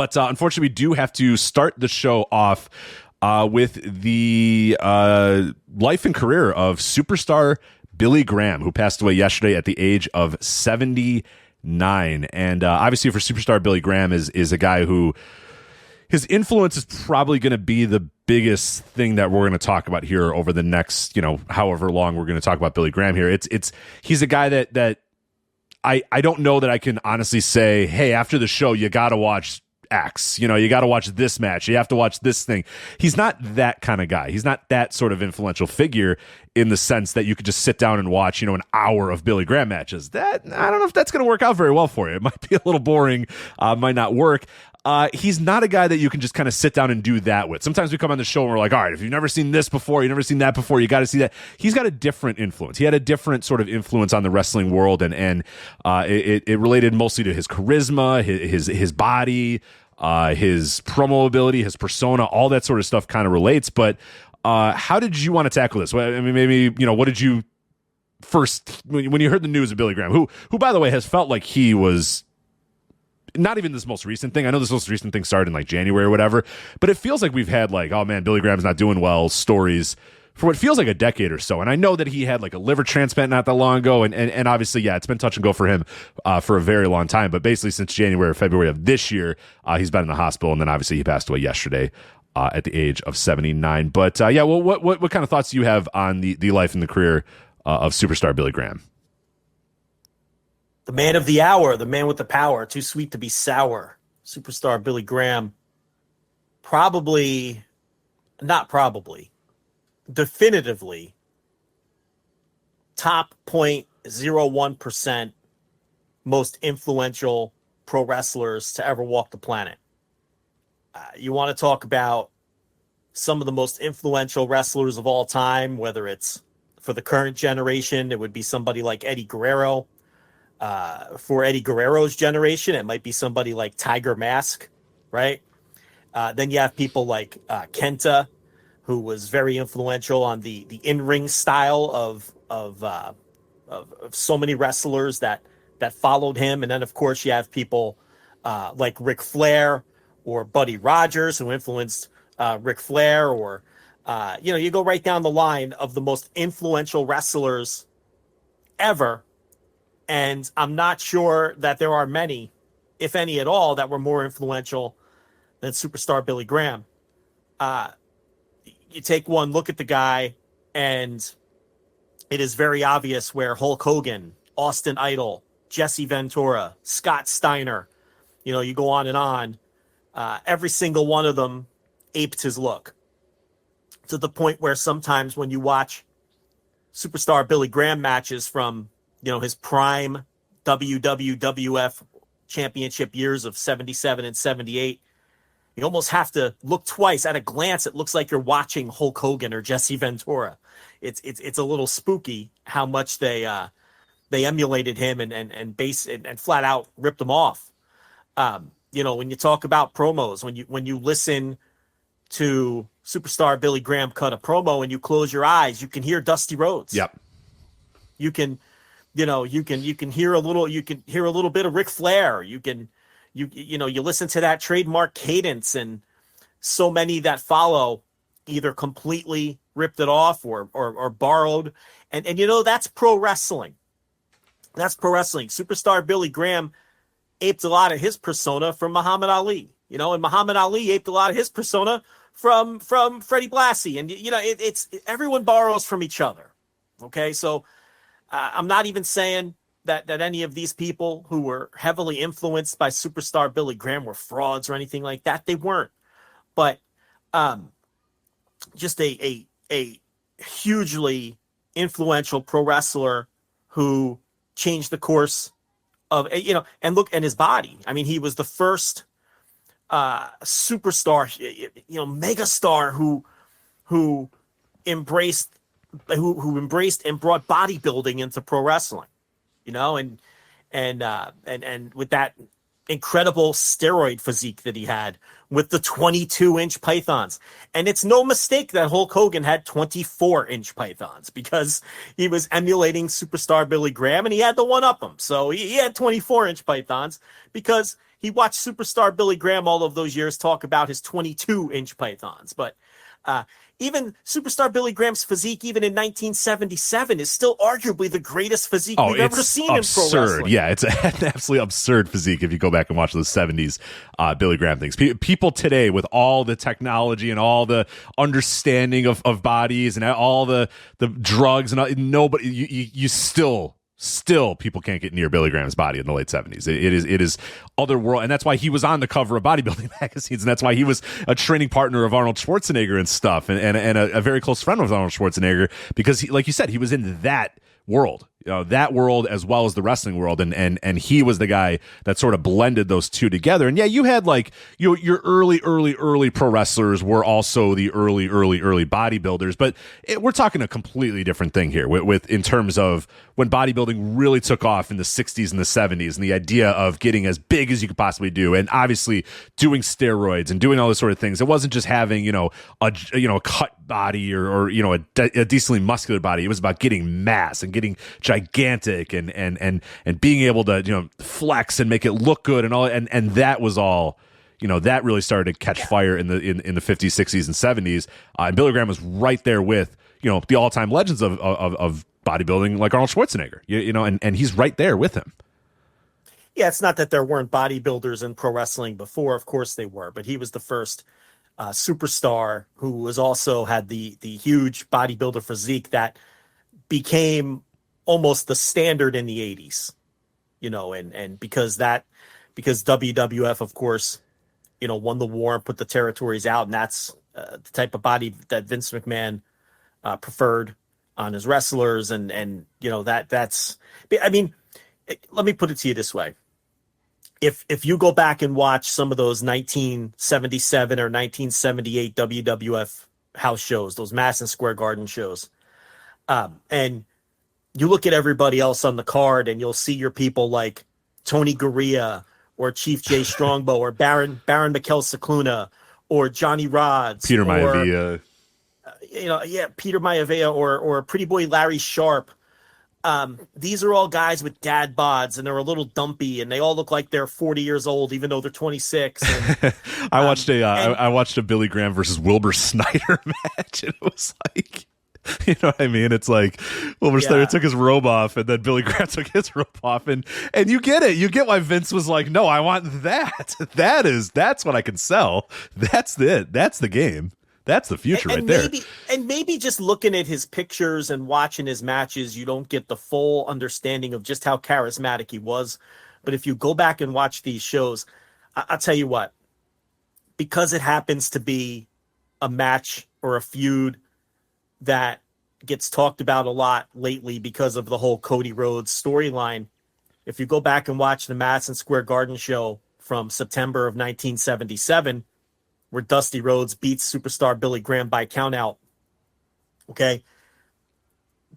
But unfortunately, we do have to start the show off with the life and career of superstar Billy Graham, who passed away yesterday at the age of 79. And obviously, for superstar Billy Graham is a guy who his influence is probably going to be the biggest thing that we're going to talk about here over the next, however long we're going to talk about Billy Graham here. He's a guy that I don't know that I can honestly say, hey, after the show, you got to watch X, you got to watch this match. You have to watch this thing. He's not that kind of guy. He's not that sort of influential figure in the sense that you could just sit down and watch, an hour of Billy Graham matches. That, I don't know if that's going to work out very well for you. It might be a little boring, might not work. He's not a guy that you can just kind of sit down and do that with. Sometimes we come on the show and we're like, all right, if you've never seen this before, you've never seen that before, you got to see that. He's got a different influence. He had a different sort of influence on the wrestling world, and it related mostly to his charisma, his body, his promo ability, his persona, all that sort of stuff kind of relates. But how did you want to tackle this? Well, I mean, maybe, what did you first, when you heard the news of Billy Graham, who by the way has felt like he was not even this most recent thing. I know this most recent thing started in like January or whatever, but it feels like we've had like, oh man, Billy Graham's not doing well stories for what feels like a decade or so. And I know that he had like a liver transplant not that long ago. And obviously, yeah, it's been touch and go for him for a very long time. But basically since January or February of this year, he's been in the hospital. And then obviously he passed away yesterday at the age of 79. But yeah, well, what kind of thoughts do you have on the life and the career of superstar Billy Graham? The man of the hour, the man with the power, too sweet to be sour. Superstar Billy Graham, definitively top 0.01% most influential pro wrestlers to ever walk the planet. You want to talk about some of the most influential wrestlers of all time, whether it's for the current generation, it would be somebody like Eddie Guerrero. For Eddie Guerrero's generation, it might be somebody like Tiger Mask, right? Then you have people like Kenta, who was very influential on the in-ring style of so many wrestlers that followed him. And then, of course, you have people like Ric Flair or Buddy Rogers, who influenced Ric Flair, or you go right down the line of the most influential wrestlers ever. And I'm not sure that there are many, if any at all, that were more influential than superstar Billy Graham. You take one look at the guy, and it is very obvious where Hulk Hogan, Austin Idol, Jesse Ventura, Scott Steiner, you go on and on. Every single one of them aped his look, to the point where sometimes when you watch superstar Billy Graham matches from his prime WWWF championship years of 77 and 78, you almost have to look twice. At a glance, it looks like you're watching Hulk Hogan or Jesse Ventura. It's a little spooky how much they emulated him and flat out ripped him off. When you talk about promos, when you listen to superstar Billy Graham cut a promo and you close your eyes, you can hear Dusty Rhodes. Yep. You can hear a little bit of Ric Flair. You listen to that trademark cadence, and so many that follow either completely ripped it off or borrowed. And that's pro wrestling. That's pro wrestling. Superstar Billy Graham aped a lot of his persona from Muhammad Ali, and Muhammad Ali aped a lot of his persona from Freddie Blassie. And, it's everyone borrows from each other. Okay. So, I'm not even saying that any of these people who were heavily influenced by superstar Billy Graham were frauds or anything like that. They weren't. But just a hugely influential pro wrestler who changed the course of, and his body. I mean, he was the first superstar, megastar who embraced and brought bodybuilding into pro wrestling, and with that incredible steroid physique that he had with the 22-inch pythons. And it's no mistake that Hulk Hogan had 24-inch pythons, because he was emulating superstar Billy Graham and he had to one-up him. So he had 24-inch pythons because he watched superstar Billy Graham all of those years talk about his 22-inch pythons. But even superstar Billy Graham's physique, even in 1977, is still arguably the greatest physique we've ever seen in pro wrestling. Yeah, it's an absolutely absurd physique if you go back and watch those 70s Billy Graham things. People today, with all the technology and all the understanding of bodies and all the drugs and all, nobody, you still people can't get near Billy Graham's body in the late 70s. It is otherworld, and that's why he was on the cover of bodybuilding magazines, and that's why he was a training partner of Arnold Schwarzenegger and stuff, and a very close friend of Arnold Schwarzenegger, because he, like you said, he was in that world, that world as well as the wrestling world, and he was the guy that sort of blended those two together. And yeah, you had like your early pro wrestlers were also the early bodybuilders, but we're talking a completely different thing here with in terms of when bodybuilding really took off in the 60s and the 70s, and the idea of getting as big as you could possibly do, and obviously doing steroids and doing all those sort of things. It wasn't just having a cut body or a decently muscular body. It was about getting mass and getting gigantic and being able to flex and make it look good and all, and that was all, that really started to catch fire in the 50s, 60s, and 70s. And Billy Graham was right there with the all-time legends of bodybuilding, like Arnold Schwarzenegger, and he's right there with him. Yeah, it's not that there weren't bodybuilders in pro wrestling before. Of course they were, but he was the first superstar who was also had the huge bodybuilder physique that became almost the standard in the 80s, and because WWF, of course, won the war and put the territories out, and that's the type of body that Vince McMahon preferred on his wrestlers, and that's, I mean, let me put it to you this way. If you go back and watch some of those 1977 or 1978 WWF house shows, those Madison Square Garden shows, and you look at everybody else on the card, and you'll see your people like Tony Gurria or Chief Jay Strongbow or Baron Mikel Cicluna or Johnny Rods, Peter Maivia, Peter Maivia or Pretty Boy Larry Sharp. These are all guys with dad bods, and they're a little dumpy, and they all look like they're 40 years old, even though they're 26. And, I watched a Billy Graham versus Wilbur Snyder match, and it was like, you know what I mean? It's like Wilbur Snyder took his robe off, and then Billy Graham took his robe off, and you get it. You get why Vince was like, no, I want that. That's what I can sell. That's it. That's the game. That's the future right there. Maybe just looking at his pictures and watching his matches, you don't get the full understanding of just how charismatic he was. But if you go back and watch these shows, I'll tell you what, because it happens to be a match or a feud that gets talked about a lot lately because of the whole Cody Rhodes storyline. If you go back and watch the Madison Square Garden show from September of 1977, where Dusty Rhodes beats superstar Billy Graham by countout, okay?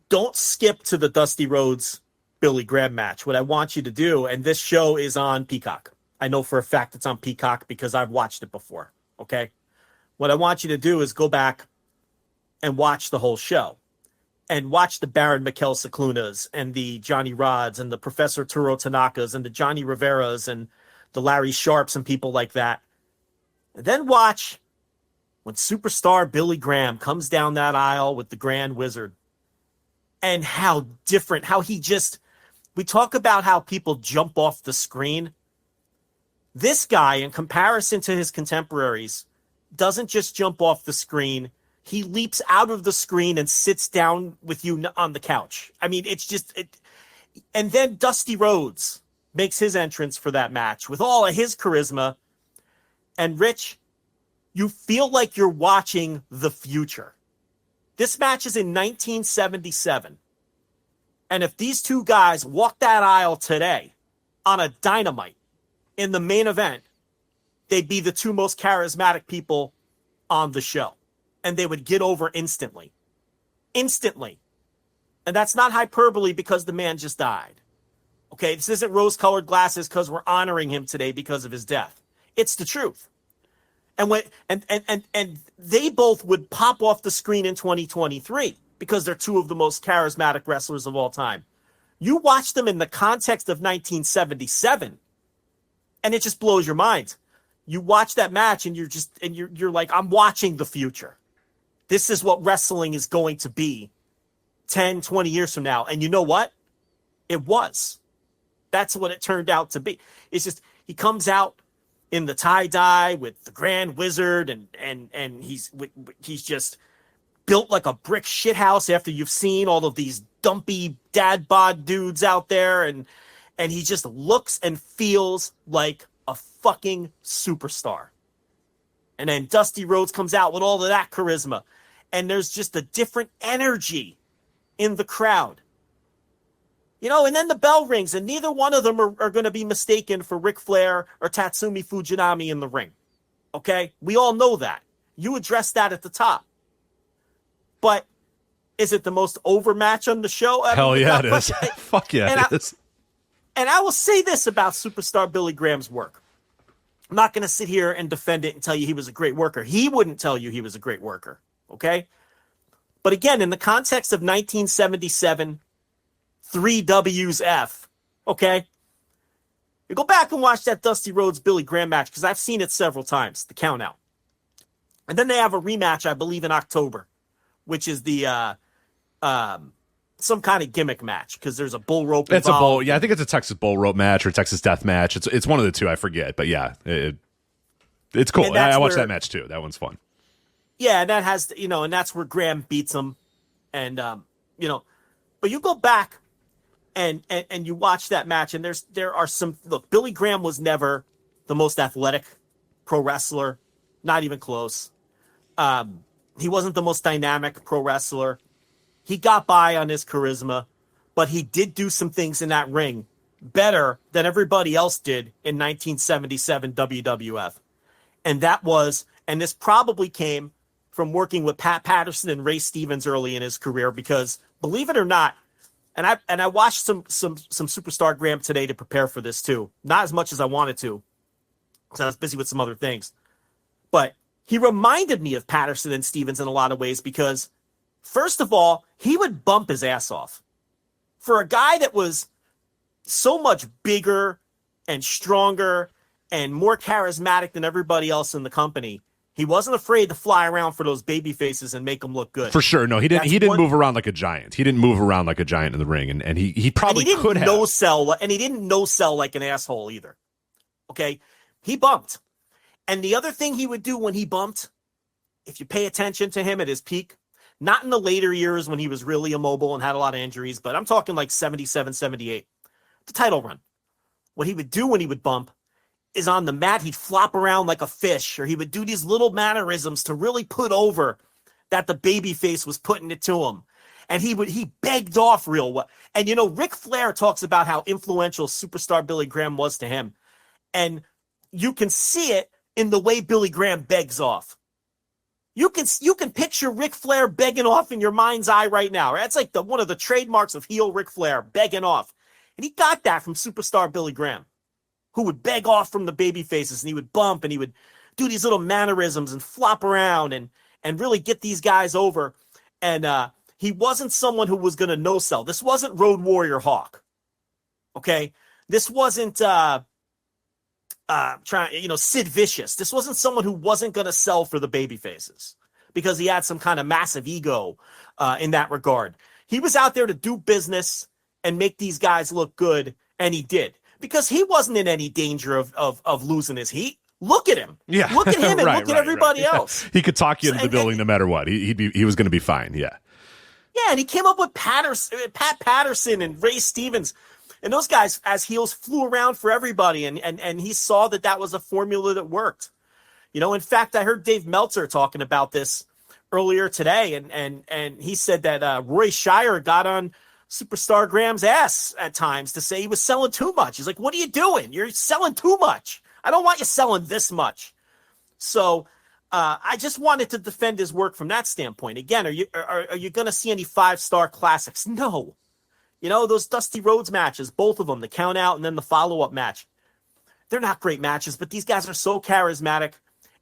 Don't skip to the Dusty Rhodes Billy Graham match. What I want you to do, and this show is on Peacock. I know for a fact it's on Peacock because I've watched it before, okay? What I want you to do is go back and watch the whole show and watch the Baron Mikel Ciclunas and the Johnny Rods and the Professor Turo Tanakas and the Johnny Riveras and the Larry Sharps and people like that. And then watch when superstar Billy Graham comes down that aisle with the Grand Wizard, and how different, we talk about how people jump off the screen. This guy, in comparison to his contemporaries, doesn't just jump off the screen. He leaps out of the screen and sits down with you on the couch. I mean, and then Dusty Rhodes makes his entrance for that match with all of his charisma. And Rich, you feel like you're watching the future. This match is in 1977. And if these two guys walk that aisle today on a Dynamite in the main event, they'd be the two most charismatic people on the show. And they would get over instantly. Instantly. And that's not hyperbole because the man just died. Okay, this isn't rose-colored glasses because we're honoring him today because of his death. It's the truth. And they both would pop off the screen in 2023 because they're two of the most charismatic wrestlers of all time. You watch them in the context of 1977, And it just blows your mind. You watch that match and you're like, I'm watching the future. This is what wrestling is going to be 10, 20 years from now. And you know what? It was. That's what it turned out to be. It's just, he comes out in the tie-dye with the Grand Wizard, and he's just built like a brick shithouse after you've seen all of these dumpy dad bod dudes out there, and he just looks and feels like a fucking superstar. And then Dusty Rhodes comes out with all of that charisma, and there's just a different energy in the crowd. You know, and then the bell rings, and neither one of them are going to be mistaken for Ric Flair or Tatsumi Fujinami in the ring. Okay? We all know that. You addressed that at the top. But is it the most over match on the show? Hell yeah, it is. Fuck yeah, it is. And I will say this about Superstar Billy Graham's work. I'm not going to sit here and defend it and tell you he was a great worker. He wouldn't tell you he was a great worker. Okay? But again, in the context of 1977, 3WWF, okay? You go back and watch that Dusty Rhodes Billy Graham match, because I've seen it several times, the count out. And then they have a rematch, I believe, in October, which is the some kind of gimmick match, because there's a bull rope involved. It's a bull, yeah, I think it's a Texas bull rope match or Texas death match. It's one of the two, I forget, but yeah, it's cool. I watched that match too. That one's fun. Yeah, and that has, you know, and that's where Graham beats him, and you know, but you go back and you watch that match, and there are some, look, Billy Graham was never the most athletic pro wrestler, not even close. He wasn't the most dynamic pro wrestler. He got by on his charisma, but he did do some things in that ring better than everybody else did in 1977 WWF. And this probably came from working with Pat Patterson and Ray Stevens early in his career, because believe it or not, and I watched some Superstar Graham today to prepare for this too. Not as much as I wanted to, because I was busy with some other things. But he reminded me of Patterson and Stevens in a lot of ways, because first of all, he would bump his ass off. For a guy that was so much bigger and stronger and more charismatic than everybody else in the company, he wasn't afraid to fly around for those baby faces and make them look good. For sure. No, he didn't move around like a giant. He didn't move around like a giant in the ring, and he probably could have. And he didn't no-sell like an asshole either. Okay? He bumped. And the other thing he would do when he bumped, if you pay attention to him at his peak, not in the later years when he was really immobile and had a lot of injuries, but I'm talking like 77, 78, the title run. What he would do when he would bump is on the mat, he'd flop around like a fish, or he would do these little mannerisms to really put over that the babyface was putting it to him. And he begged off real well. And, you know, Ric Flair talks about how influential Superstar Billy Graham was to him. And you can see it in the way Billy Graham begs off. You can picture Ric Flair begging off in your mind's eye right now. Right? That's like one of the trademarks of heel Ric Flair, begging off. And he got that from Superstar Billy Graham, who would beg off from the baby faces, and he would bump, and he would do these little mannerisms and flop around and really get these guys over. And he wasn't someone who was going to no-sell. This wasn't Road Warrior Hawk. Okay? This wasn't Sid Vicious. This wasn't someone who wasn't going to sell for the baby faces because he had some kind of massive ego in that regard. He was out there to do business and make these guys look good, and he did. Because he wasn't in any danger of losing his heat. Look at him. Yeah. Look at him and look at everybody else. He could talk you into the building no matter what. He was going to be fine. Yeah. Yeah, and he came up with Pat Patterson and Ray Stevens. And those guys, as heels, flew around for everybody. And he saw that was a formula that worked. You know, in fact, I heard Dave Meltzer talking about this earlier today. And he said that Roy Shire got on Superstar Graham's ass at times to say he was selling too much. He's like, what are you doing? You're selling too much. I don't want you selling this much. So I just wanted to defend his work from that standpoint. Again, are you going to see any 5-star classics? No. You know, those Dusty Rhodes matches, both of them, the count out and then the follow-up match, they're not great matches, but these guys are so charismatic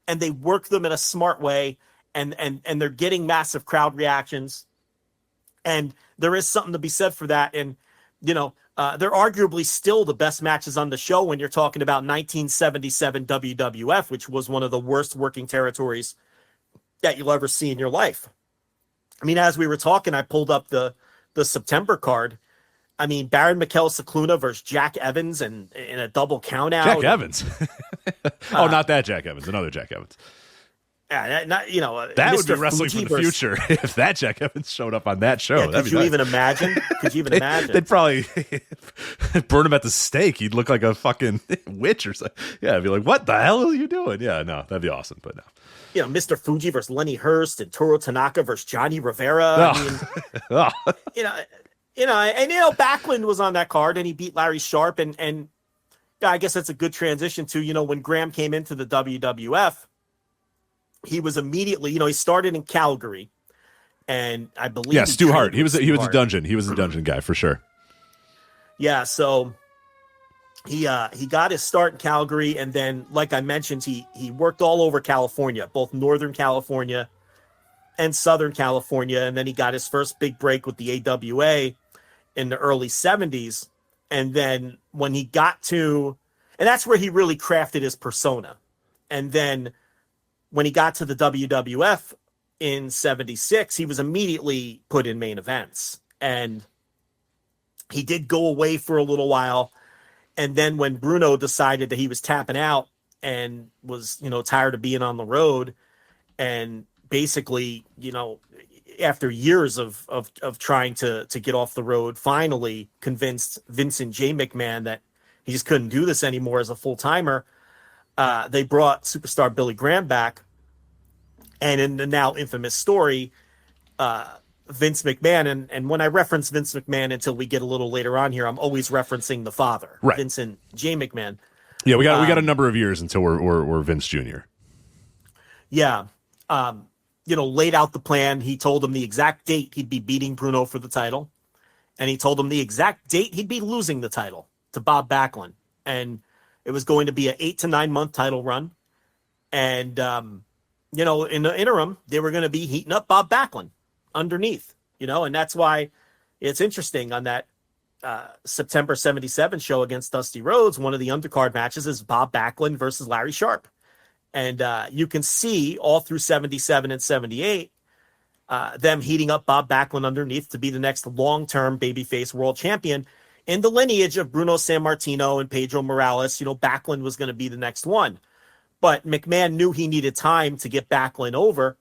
and they work them in a smart way, and they're getting massive crowd reactions. And there is something to be said for that. And, you know, They're arguably still the best matches on the show when you're talking about 1977 WWF, which was one of the worst working territories that you'll ever see in your life. I mean, as we were talking, I pulled up the September card. I mean, Baron Mikel Cicluna versus Jack Evans and in a double count out. Jack Evans. Oh, not that Jack Evans, another Jack Evans. Yeah, not, you know, that Mr. would be wrestling Fuji for the future if that Jack Evans showed up on that show. Yeah, That'd could you nice. even imagine? Could you even imagine? They'd probably burn him at the stake. He'd look like a fucking witch or something. Yeah, I'd be like, what the hell are you doing? Yeah, no, that'd be awesome, but no. You know, Mr. Fuji versus Lenny Hurst and Toro Tanaka versus Johnny Rivera. Oh. I mean, Oh. Backlund was on that card and he beat Larry Sharp. And yeah, I guess that's a good transition to, when Graham came into the WWF, he was immediately, he started in Calgary. And I believe Stu Hart. He was a dungeon. He was a dungeon guy for sure. Yeah, so he got his start in Calgary, and then, like I mentioned, he worked all over California, both Northern California and Southern California, and then he got his first big break with the AWA in the early 70s. And then when he got to, and that's where he really crafted his persona. And then when he got to the WWF in 76, he was immediately put in main events. And he did go away for a little while. And then when Bruno decided that he was tapping out and was, tired of being on the road, and basically, after years of trying to get off the road, finally convinced Vincent J. McMahon that he just couldn't do this anymore as a full-timer, they brought superstar Billy Graham back. And in the now infamous story, Vince McMahon, and when I reference Vince McMahon until we get a little later on here, I'm always referencing the father, right. Vincent J. McMahon. Yeah, we got a number of years until we're Vince Jr. Yeah. Laid out the plan. He told him the exact date he'd be beating Bruno for the title. And he told him the exact date he'd be losing the title to Bob Backlund. And it was going to be an 8 to 9 month title run. And, in the interim, they were going to be heating up Bob Backlund underneath, and that's why it's interesting on that September 77 show against Dusty Rhodes. One of the undercard matches is Bob Backlund versus Larry Sharp. And you can see all through 77 and 78, them heating up Bob Backlund underneath to be the next long-term babyface world champion in the lineage of Bruno Sammartino and Pedro Morales. Backlund was going to be the next one. But McMahon knew he needed time to get Backlund over.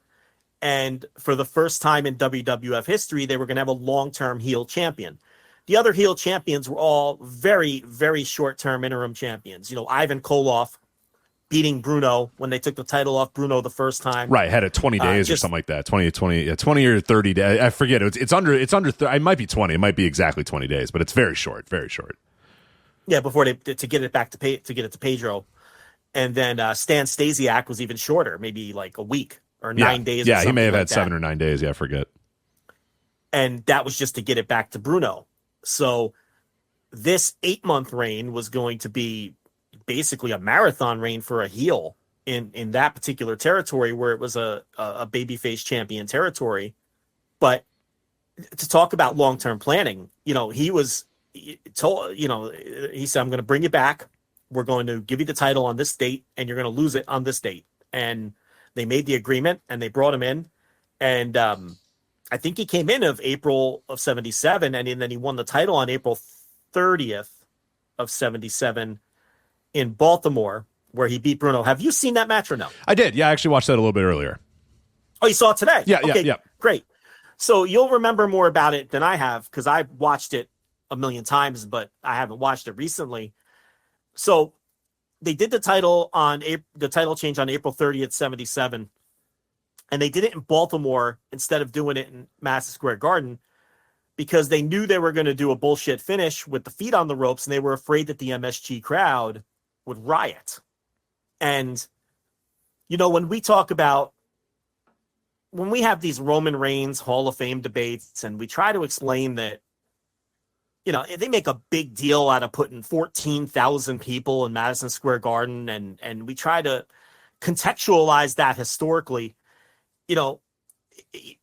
And for the first time in WWF history, they were going to have a long-term heel champion. The other heel champions were all very, very short-term interim champions. Ivan Koloff beating Bruno when they took the title off Bruno the first time. Right, had it 20 days or something like that. 20 or 30 days. I forget. It's under. It might be 20. It might be exactly 20 days, but it's very short. Very short. Yeah, before to get it back to get it to Pedro. And then Stan Stasiak was even shorter, maybe like a week or 9 days. Yeah, he may have had 7 or 9 days. Yeah, I forget. And that was just to get it back to Bruno. So this 8-month reign was going to be basically a marathon reign for a heel in that particular territory where it was a babyface champion territory. But to talk about long-term planning, he told, he said, I'm going to bring you back. We're going to give you the title on this date, and you're going to lose it on this date. And they made the agreement, and they brought him in. And I think he came in of April of 77, and then he won the title on April 30th of 77 in Baltimore, where he beat Bruno. Have you seen that match or no? I did. Yeah, I actually watched that a little bit earlier. Oh, you saw it today? Yeah, okay, yeah. Great. So you'll remember more about it than I have because I watched it a million times, but I haven't watched it recently. So they did the title change on April 30th, 77. And they did it in Baltimore instead of doing it in Madison Square Garden because they knew they were going to do a bullshit finish with the feet on the ropes. And they were afraid that the MSG crowd would riot. And, when we have these Roman Reigns Hall of Fame debates and we try to explain that, they make a big deal out of putting 14,000 people in Madison Square Garden, and we try to contextualize that historically.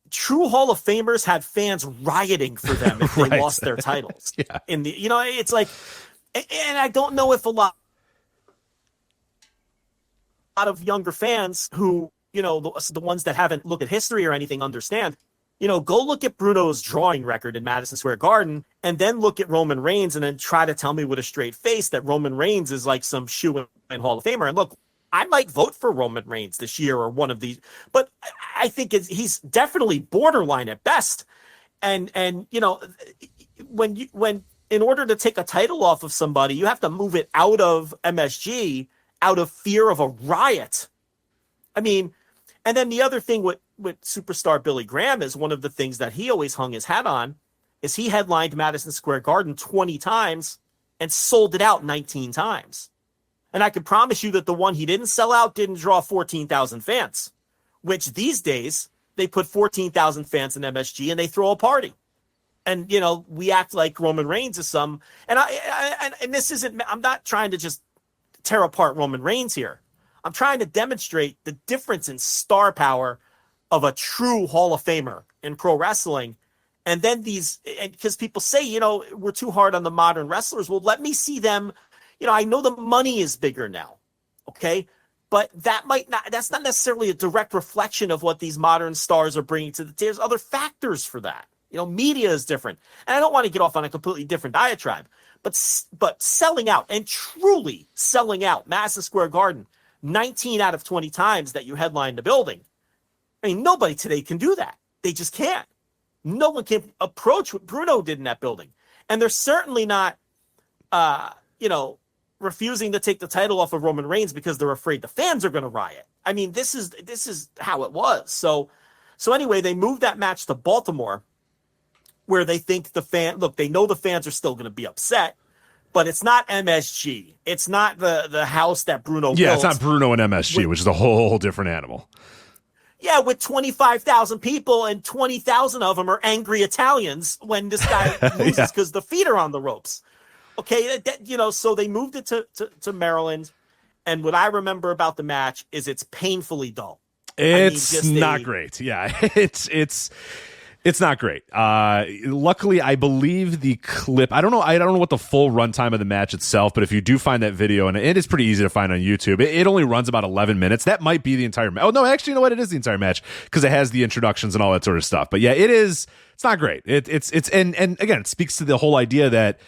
true Hall of Famers had fans rioting for them if they lost their titles. In the, it's like, and I don't know if a lot of younger fans who, the ones that haven't looked at history or anything understand, go look at Bruno's drawing record in Madison Square Garden and then look at Roman Reigns and then try to tell me with a straight face that Roman Reigns is like some shoe-in Hall of Famer. And look, I might vote for Roman Reigns this year or one of these, but I think he's definitely borderline at best. And when in order to take a title off of somebody, you have to move it out of MSG out of fear of a riot. I mean, and then the other thing with superstar Billy Graham is one of the things that he always hung his hat on is he headlined Madison Square Garden 20 times and sold it out 19 times. And I can promise you that the one he didn't sell out didn't draw 14,000 fans, which these days they put 14,000 fans in MSG and they throw a party. And, we act like Roman Reigns is some, and and this isn't, I'm not trying to just tear apart Roman Reigns here. I'm trying to demonstrate the difference in star power of a true Hall of Famer in pro wrestling. And then because people say, we're too hard on the modern wrestlers. Well, let me see them. I know the money is bigger now. Okay. But that's not necessarily a direct reflection of what these modern stars are bringing to the table. There's other factors for that. Media is different. And I don't want to get off on a completely different diatribe, but selling out and truly selling out Madison Square Garden 19 out of 20 times that you headline the building. I mean, nobody today can do that. They just can't. No one can approach what Bruno did in that building. And they're certainly not, refusing to take the title off of Roman Reigns because they're afraid the fans are going to riot. I mean, this is how it was. So anyway, they moved that match to Baltimore where they think they know the fans are still going to be upset, but it's not MSG. It's not the house that Bruno built. Yeah, it's not Bruno and MSG, which is a whole different animal. Yeah, with 25,000 people and 20,000 of them are angry Italians when this guy loses because the feet are on the ropes. Okay, so they moved it to Maryland, and what I remember about the match is it's painfully dull. It's not great. Yeah, it's not great. Luckily, I believe the clip. I don't know what the full runtime of the match itself, but if you do find that video, and it is pretty easy to find on YouTube, it only runs about 11 minutes. That might be the entire match. Oh no, actually, you know what? It is the entire match because it has the introductions and all that sort of stuff. But yeah, it is. It's not great. It's and again, it speaks to the whole idea that,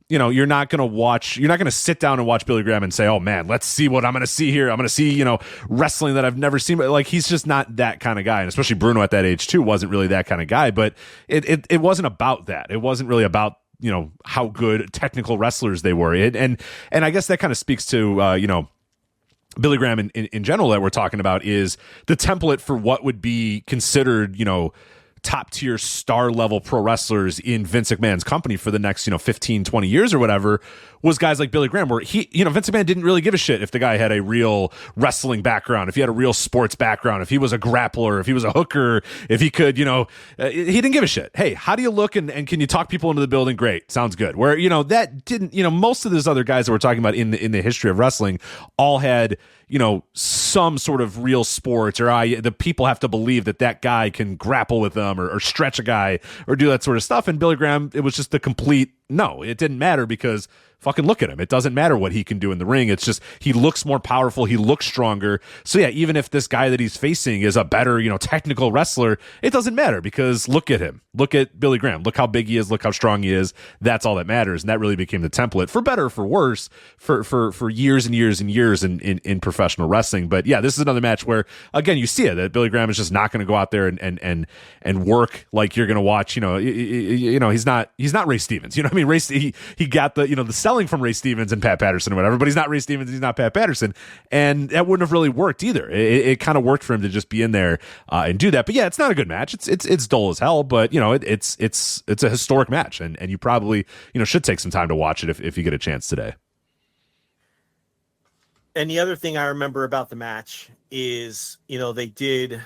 you're not going to sit down and watch Billy Graham and say, oh man, let's see what I'm going to see here. I'm going to see, wrestling that I've never seen. But like, he's just not that kind of guy. And especially Bruno at that age too, wasn't really that kind of guy, but it wasn't about that. It wasn't really about, how good technical wrestlers they were. And I guess that kind of speaks to, Billy Graham in general that we're talking about is the template for what would be considered, top tier star level pro wrestlers in Vince McMahon's company for the next 15, 20 years or whatever was guys like Billy Graham, where Vince McMahon didn't really give a shit if the guy had a real wrestling background, if he had a real sports background, if he was a grappler, if he was a hooker, if he could, he didn't give a shit. Hey, how do you look and can you talk people into the building? Great. Sounds good. Where, that didn't, most of those other guys that we're talking about in the history of wrestling all had, some sort of real sports, or the people have to believe that guy can grapple with them or stretch a guy or do that sort of stuff. And Billy Graham, it was just the complete no. It didn't matter because fucking look at him. It doesn't matter what he can do in the ring. It's just he looks more powerful. He looks stronger. So yeah, even if this guy that he's facing is a better, technical wrestler, it doesn't matter because look at him. Look at Billy Graham. Look how big he is. Look how strong he is. That's all that matters. And that really became the template, for better or for worse, for years and years and years in professional wrestling. But yeah, this is another match where, again, you see it, that Billy Graham is just not going to go out there and work like you're going to watch. He's not Ray Stevens. You know what I mean? He got the selling from Ray Stevens and Pat Patterson or whatever, but he's not Ray Stevens. He's not Pat Patterson. And that wouldn't have really worked either. It kind of worked for him to just be in there and do that. But yeah, it's not a good match. It's dull as hell, but it's a historic match, and you probably should take some time to watch it if you get a chance today. And the other thing I remember about the match is, they did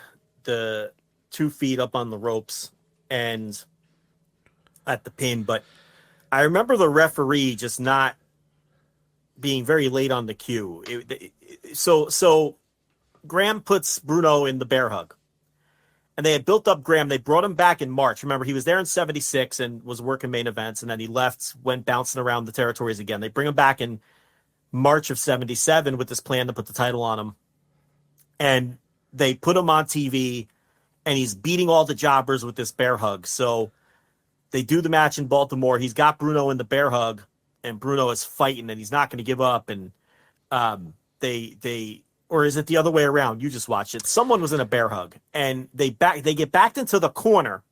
the 2 feet up on the ropes and at the pin, but I remember the referee just not being very late on the cue. So Graham puts Bruno in the bear hug. and they had built up Graham. They brought him back in March. Remember, he was there in 76 and was working main events, and then he left, went bouncing around the territories again. They bring him back in March of 77 with this plan to put the title on him. And they put him on TV, and he's beating all the jobbers with this bear hug. So they do the match in Baltimore. He's got Bruno in the bear hug, and Bruno is fighting, and he's not going to give up. And or is it the other way around? You just watched it. Someone was in a bear hug, and they get backed into the corner,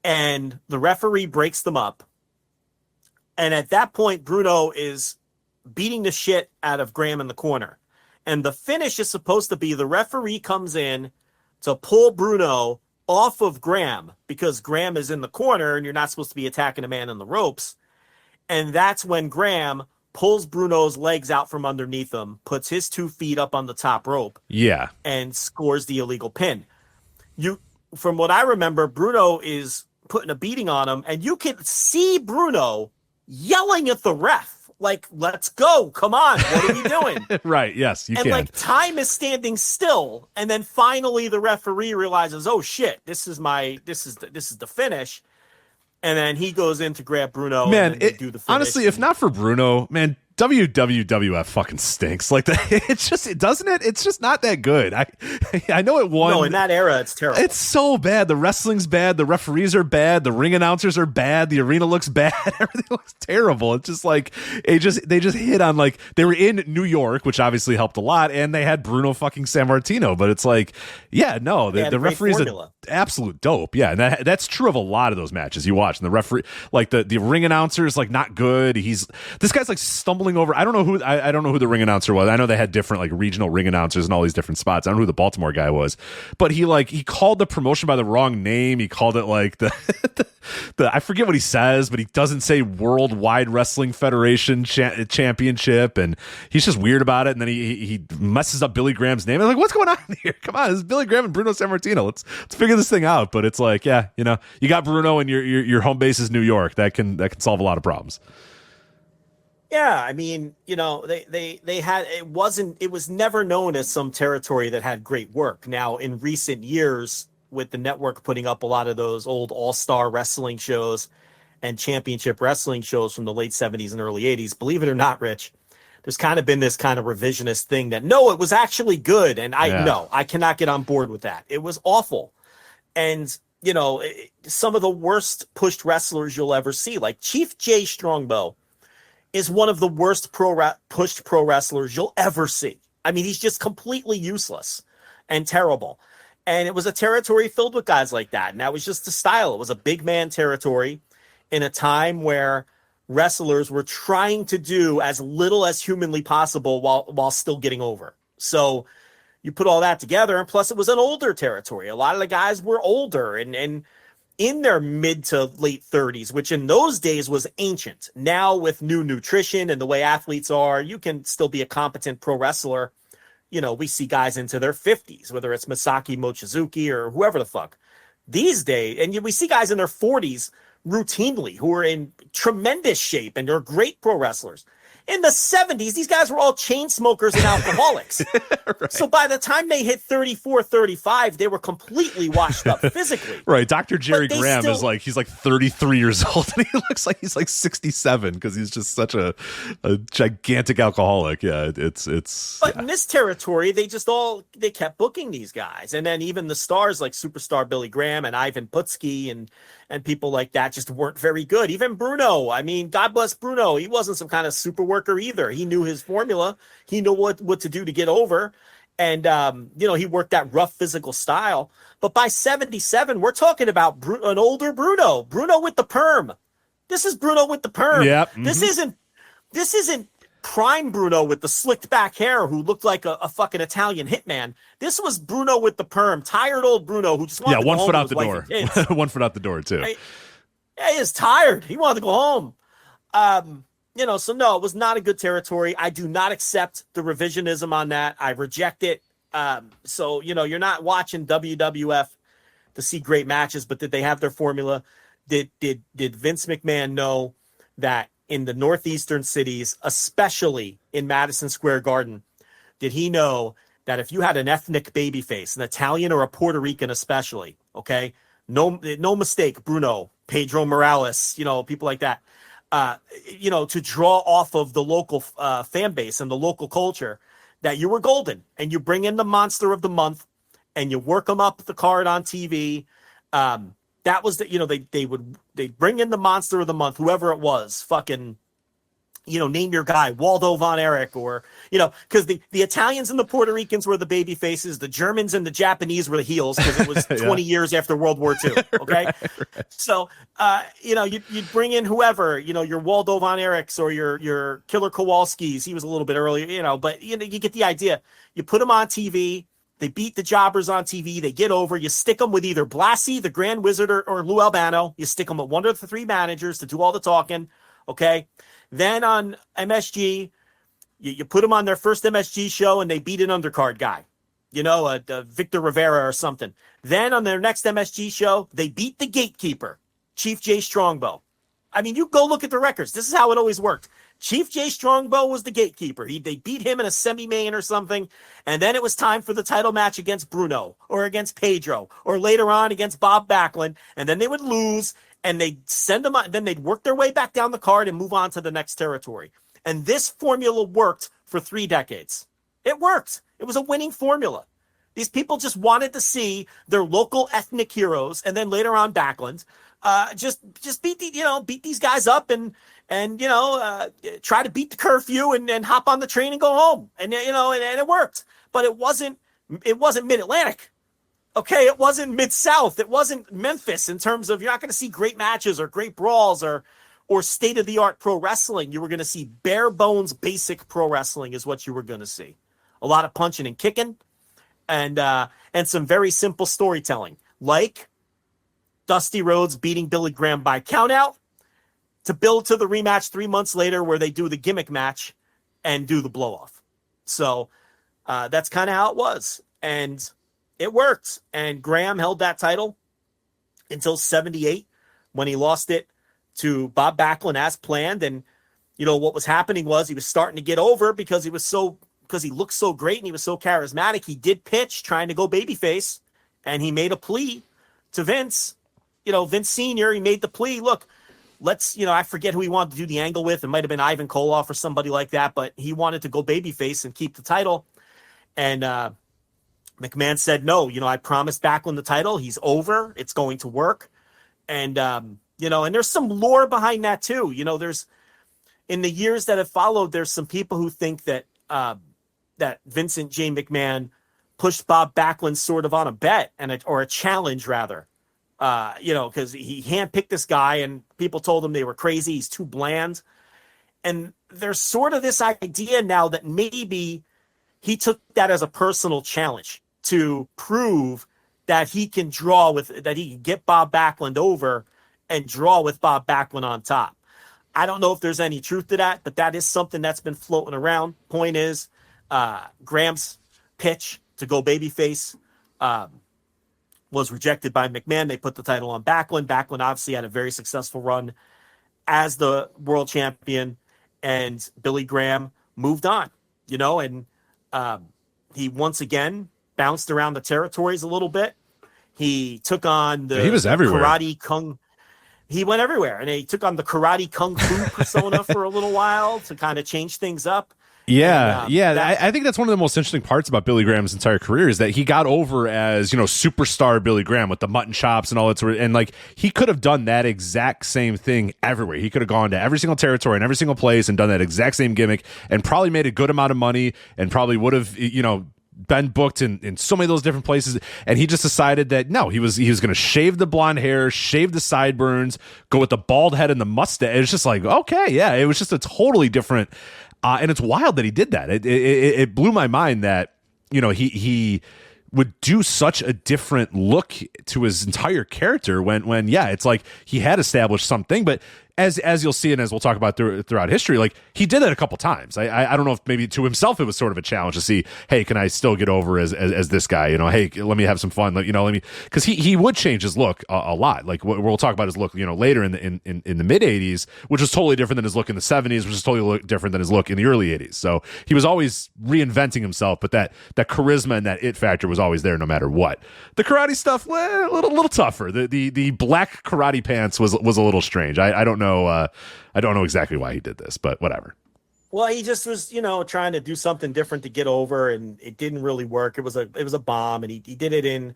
and the referee breaks them up. And at that point, Bruno is beating the shit out of Graham in the corner. And the finish is supposed to be the referee comes in to pull Bruno off of Graham because Graham is in the corner and you're not supposed to be attacking a man in the ropes. And that's when Graham pulls Bruno's legs out from underneath him, puts his 2 feet up on the top rope. Yeah. And scores the illegal pin. From what I remember, Bruno is putting a beating on him, and you can see Bruno yelling at the ref. Like, let's go. Come on. What are we doing? Right. Yes, you and can. Like time is standing still. And then finally the referee realizes, oh shit, this is the finish. And then he goes in to grab Bruno. Man, and they do the finish. Honestly, if not for Bruno, man, WWWF fucking stinks. Like it's just not that good. I know it won. No, in that era, it's terrible. It's so bad. The wrestling's bad. The referees are bad. The ring announcers are bad. The arena looks bad. Everything looks terrible. It's just like they just hit on, like, they were in New York, which obviously helped a lot, and they had Bruno fucking Sammartino. But it's like, yeah, no, the referee's an absolute dope. Yeah, and that's true of a lot of those matches you watch. And the referee, like the ring announcer's like not good. This guy's like stumbling over. I don't know who the ring announcer was. I know they had different like regional ring announcers in all these different spots. I don't know who the Baltimore guy was, but he called the promotion by the wrong name. He called it like the I forget what he says, but he doesn't say Worldwide Wrestling Federation Championship, and he's just weird about it. And then he messes up Billy Graham's name. I'm like, what's going on here? Come on, this is Billy Graham and Bruno Sammartino. Let's figure this thing out. But it's like, yeah, you got Bruno, and your home base is New York. That can solve a lot of problems. Yeah, I mean, they had, it was never known as some territory that had great work. Now, in recent years, with the network putting up a lot of those old all-star wrestling shows and championship wrestling shows from the late 70s and early 80s, believe it or not, Rich, there's kind of been this kind of revisionist thing that, no, it was actually good. And I cannot get on board with that. It was awful. And, some of the worst pushed wrestlers you'll ever see, like Chief Jay Strongbow, is one of the worst pushed pro wrestlers you'll ever see. I mean, he's just completely useless and terrible. And it was a territory filled with guys like that. And that was just the style. It was a big man territory in a time where wrestlers were trying to do as little as humanly possible while still getting over. So you put all that together, and plus it was an older territory. A lot of the guys were older and in their mid to late 30s, which in those days was ancient. Now with new nutrition and the way athletes are, you can still be a competent pro wrestler. We see guys into their 50s, whether it's Masaki Mochizuki or whoever the fuck. These days, and we see guys in their 40s routinely who are in tremendous shape and they're great pro wrestlers. In the 70s, these guys were all chain smokers and alcoholics. Right. So by the time they hit 34, 35, they were completely washed up physically. Right. Dr. Jerry Graham is like, he's like 33 years old, and he looks like he's like 67 because he's just such a gigantic alcoholic. Yeah, it's. But in this territory, they kept booking these guys. And then even the stars like superstar Billy Graham and Ivan Putski and people like that just weren't very good. Even Bruno, I mean, God bless Bruno. He wasn't some kind of super worker either. He knew his formula. He knew what to do to get over. And, he worked that rough physical style. But by 77, we're talking about an older Bruno with the perm. This is Bruno with the perm. Yep. Mm-hmm. This isn't prime Bruno with the slicked back hair who looked like a fucking Italian hitman. This was Bruno with the perm, tired old Bruno who just wanted to go home. 1 foot out the door. 1 foot out the door too. He is tired. He wanted to go home. So no, it was not a good territory. I do not accept the revisionism on that. I reject it. So you're not watching WWF to see great matches, but did they have their formula? Did Vince McMahon know that in the northeastern cities, especially in Madison Square Garden, did he know that if you had an ethnic babyface, an Italian or a Puerto Rican especially, okay, no mistake, Bruno, Pedro Morales, people like that, to draw off of the local fan base and the local culture, that you were golden, and you bring in the monster of the month and you work them up the card on TV. That was they'd bring in the monster of the month, whoever it was, fucking, name your guy, Waldo Von Erich, or, because the Italians and the Puerto Ricans were the baby faces. The Germans and the Japanese were the heels, because it was 20 years after World War II. Okay. Right. So, you'd bring in whoever, your Waldo Von Erichs or your Killer Kowalskis. He was a little bit earlier, but you get the idea. You put them on TV. They beat the jobbers on TV. They get over. You stick them with either Blassie, the Grand Wizard, or Lou Albano. You stick them with one of the three managers to do all the talking. Okay. Then on MSG, you put them on their first MSG show and they beat an undercard guy, Victor Rivera or something. Then on their next MSG show, they beat the gatekeeper, Chief Jay Strongbow. I mean, you go look at the records. This is how it always worked. Chief Jay Strongbow was the gatekeeper. They beat him in a semi-main or something, and then it was time for the title match against Bruno or against Pedro or later on against Bob Backlund, and then they would lose, and they'd send them on, then they'd work their way back down the card and move on to the next territory. And this formula worked for 3 decades. It worked. It was a winning formula. These people just wanted to see their local ethnic heroes, and then later on Backlund, just beat these guys up and try to beat the curfew and hop on the train and go home. And it worked. But it wasn't Mid-Atlantic. Okay, it wasn't Mid-South. It wasn't Memphis in terms of, you're not going to see great matches or great brawls or state-of-the-art pro wrestling. You were going to see bare bones, basic pro wrestling is what you were going to see. A lot of punching and kicking and some very simple storytelling, like Dusty Rhodes beating Billy Graham by countout to build to the rematch 3 months later where they do the gimmick match and do the blow-off. So that's kind of how it was. And it worked. And Graham held that title until 78 when he lost it to Bob Backlund as planned. And, what was happening was he was starting to get over because he looked so great and he was so charismatic. He did pitch trying to go babyface, and he made a plea to Vince, Vince Sr. He made the plea, look, let's, I forget who he wanted to do the angle with. It might have been Ivan Koloff or somebody like that, but he wanted to go babyface and keep the title. And McMahon said, no, I promised Backlund the title. He's over. It's going to work. And, and there's some lore behind that too. There's, in the years that have followed, there's some people who think that, that Vincent J. McMahon pushed Bob Backlund sort of on a bet or a challenge rather. Because he handpicked this guy and people told him they were crazy. He's too bland. And there's sort of this idea now that maybe he took that as a personal challenge to prove that he can that he can get Bob Backlund over and draw with Bob Backlund on top. I don't know if there's any truth to that, but that is something that's been floating around. Point is, Graham's pitch to go babyface, was rejected by McMahon. They put the title on Backlund. Backlund obviously had a very successful run as the world champion, and Billy Graham moved on, and he once again bounced around the territories a little bit. He took on he was everywhere. Karate Kung. He went everywhere, and he took on the Karate Kung Fu persona for a little while to kind of change things up. Yeah, I think that's one of the most interesting parts about Billy Graham's entire career is that he got over as, superstar Billy Graham with the mutton chops and all that sort of, and like he could have done that exact same thing everywhere. He could have gone to every single territory and every single place and done that exact same gimmick and probably made a good amount of money and probably would have, been booked in so many of those different places. And he just decided that no, he was going to shave the blonde hair, shave the sideburns, go with the bald head and the mustache. It was just like, okay, yeah, it was just a totally different. And it's wild that he did that. It blew my mind that, he would do such a different look to his entire character when it's like he had established something, but as you'll see and as we'll talk about throughout history, like he did that a couple times. I don't know if maybe to himself it was sort of a challenge to see, hey, can I still get over as this guy? Hey, let me have some fun. Let me, because he would change his look a lot. Like we'll talk about his look, later in the mid 80s, which was totally different than his look in the 70s, which is totally different than his look in the early 80s. So he was always reinventing himself, but that charisma and that it factor was always there no matter what. The karate stuff, a little tougher. The black karate pants was a little strange. I don't know. I don't know exactly why he did this, but whatever. Well, he just was, trying to do something different to get over, and it didn't really work. It was a bomb, and he did it in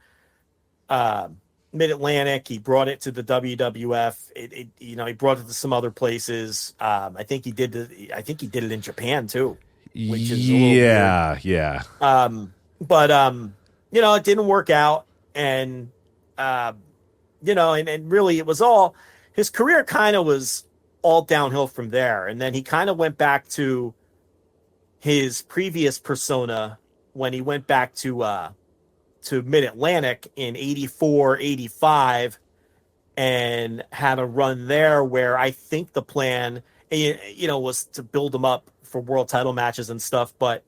Mid-Atlantic. He brought it to the WWF. He brought it to some other places. I think he did it in Japan too, which is yeah. But it didn't work out, and and really it was all. His career kind of was all downhill from there. And then he kind of went back to his previous persona when he went back to Mid-Atlantic in 84, 85 and had a run there where I think the plan, was to build him up for world title matches and stuff. But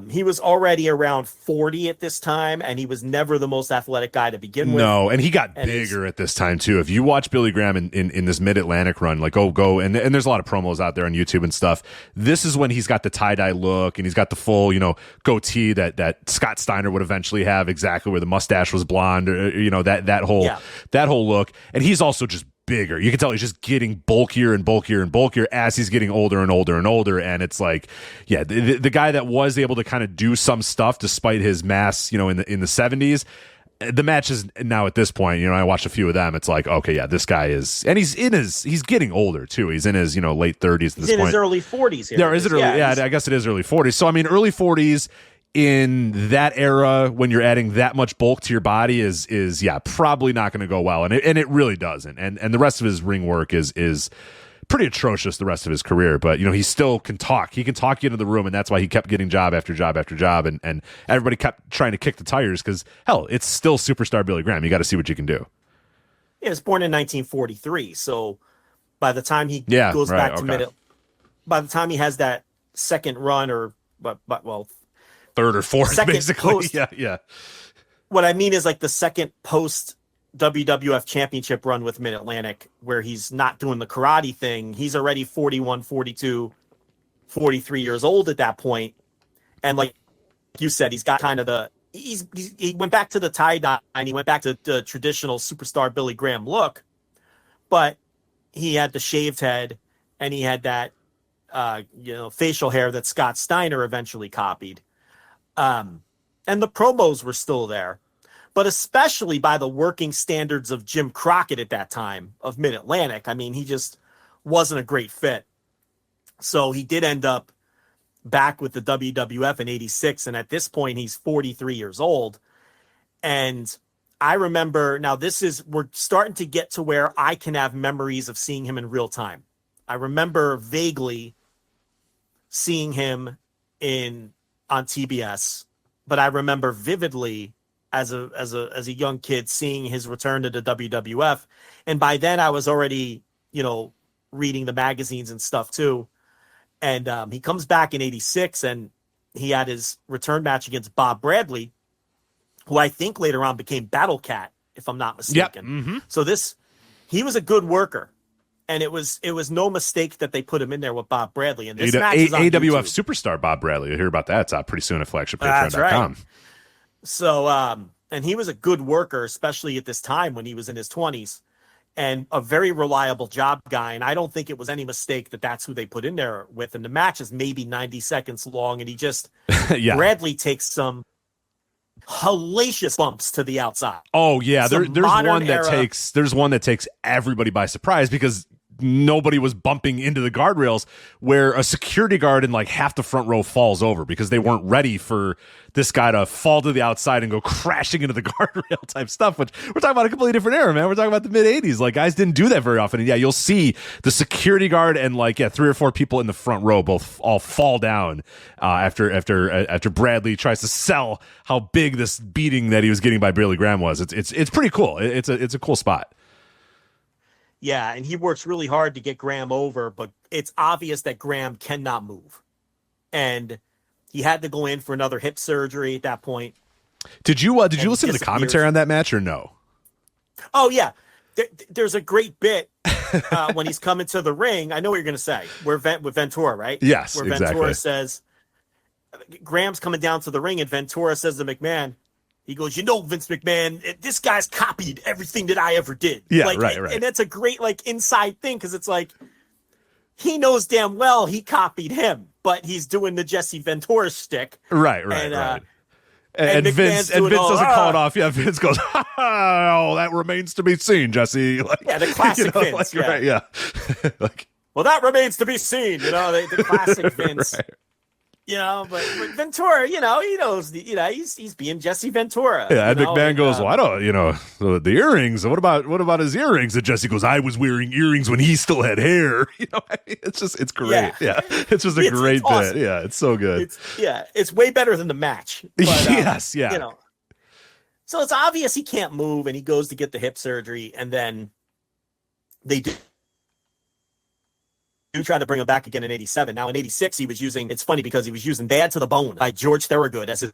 he was already around 40 at this time, and he was never the most athletic guy to begin with. No, and he got bigger at this time too. If you watch Billy Graham in this Mid-Atlantic run, like go, and there's a lot of promos out there on YouTube and stuff. This is when he's got the tie-dye look, and he's got the full, goatee that Scott Steiner would eventually have, exactly where the mustache was blonde, that whole look. And he's also just bigger. You can tell he's just getting bulkier and bulkier and bulkier as he's getting older and older and older. And it's like, yeah, the guy that was able to kind of do some stuff despite his mass, in the 70s. The match is now at this point, I watched a few of them. It's like, okay, yeah, this guy is, and he's getting older too. He's in his, late 30s at this point. He's in his early 40s here. Yeah, is it early? Yeah, I guess it is early 40s. So, I mean, early 40s in that era, when you're adding that much bulk to your body is probably not going to go well. And it really doesn't. And the rest of his ring work is pretty atrocious the rest of his career, but he still can talk. He can talk you into the room, and that's why he kept getting job after job after job, and everybody kept trying to kick the tires because hell, it's still superstar Billy Graham. You got to see what you can do. He was born in 1943, so by the time he goes back to middle, by the time he has that second run third or fourth, basically. Post, yeah. What I mean is like the second post WWF championship run with Mid-Atlantic, where he's not doing the karate thing. He's already 41, 42, 43 years old at that point. And like you said, he's got kind of he went back to the tie-dye and he went back to the traditional superstar Billy Graham look, but he had the shaved head and he had that, facial hair that Scott Steiner eventually copied. And the promos were still there, but especially by the working standards of Jim Crockett at that time of Mid-Atlantic. I mean, he just wasn't a great fit. So he did end up back with the WWF in 86. And at this point, he's 43 years old. And I remember, now we're starting to get to where I can have memories of seeing him in real time. I remember vaguely seeing him on TBS, but I remember vividly as a young kid seeing his return to the WWF. And by then I was already, reading the magazines and stuff too. And he comes back in 86 and he had his return match against Bob Bradley, who I think later on became Battle Cat, if I'm not mistaken. Yep. Mm-hmm. So he was a good worker. And it was no mistake that they put him in there with Bob Bradley. And this match is on AWF YouTube. superstar Bob Bradley. You'll hear about that. It's pretty soon at That's flagshipwrestling.com. right. So, and he was a good worker, especially at this time when he was in his 20s, and a very reliable job guy. And I don't think it was any mistake that that's who they put in there with. And the match is maybe 90 seconds long, and he just Bradley takes some hellacious bumps to the outside. Oh yeah, there's one that takes everybody by surprise because nobody was bumping into the guardrails, where a security guard in like half the front row falls over because they weren't ready for this guy to fall to the outside and go crashing into the guardrail type stuff, which we're talking about a completely different era, man. We're talking about the mid 80s. Like, guys didn't do that very often. And yeah, you'll see the security guard and three or four people in the front row both all fall down after Bradley tries to sell how big this beating that he was getting by Billy Graham was. It's pretty cool. It's a cool spot. Yeah, and he works really hard to get Graham over, but it's obvious that Graham cannot move. And he had to go in for another hip surgery at that point. Did you listen to the commentary on that match or no? Oh, yeah. There's a great bit when he's coming to the ring. I know what you're going to say. With Ventura, right? Yes, where exactly. Ventura says, Graham's coming down to the ring, and Ventura says to McMahon, he goes, Vince McMahon, this guy's copied everything that I ever did. Yeah, like, right. And that's a great inside thing, because it's like, he knows damn well he copied him, but he's doing the Jesse Ventura shtick. Right. And Vince doesn't call it off. Yeah, Vince goes, "Oh, that remains to be seen, Jesse." The classic Vince. Right, yeah. Well, that remains to be seen. The classic Vince. Right. But Ventura, he knows, he's being Jesse Ventura. Yeah, and McMahon goes, "Well, I don't, the earrings. What about his earrings?" And Jesse goes, "I was wearing earrings when he still had hair." It's great. Yeah. It's just a great bit. Awesome. Yeah, it's so good. It's way better than the match. But, yes, yeah. So it's obvious he can't move, and he goes to get the hip surgery, and then they do try to bring him back again in 87. Now in 86, it's funny because he was using Bad to the Bone by George Thorogood as his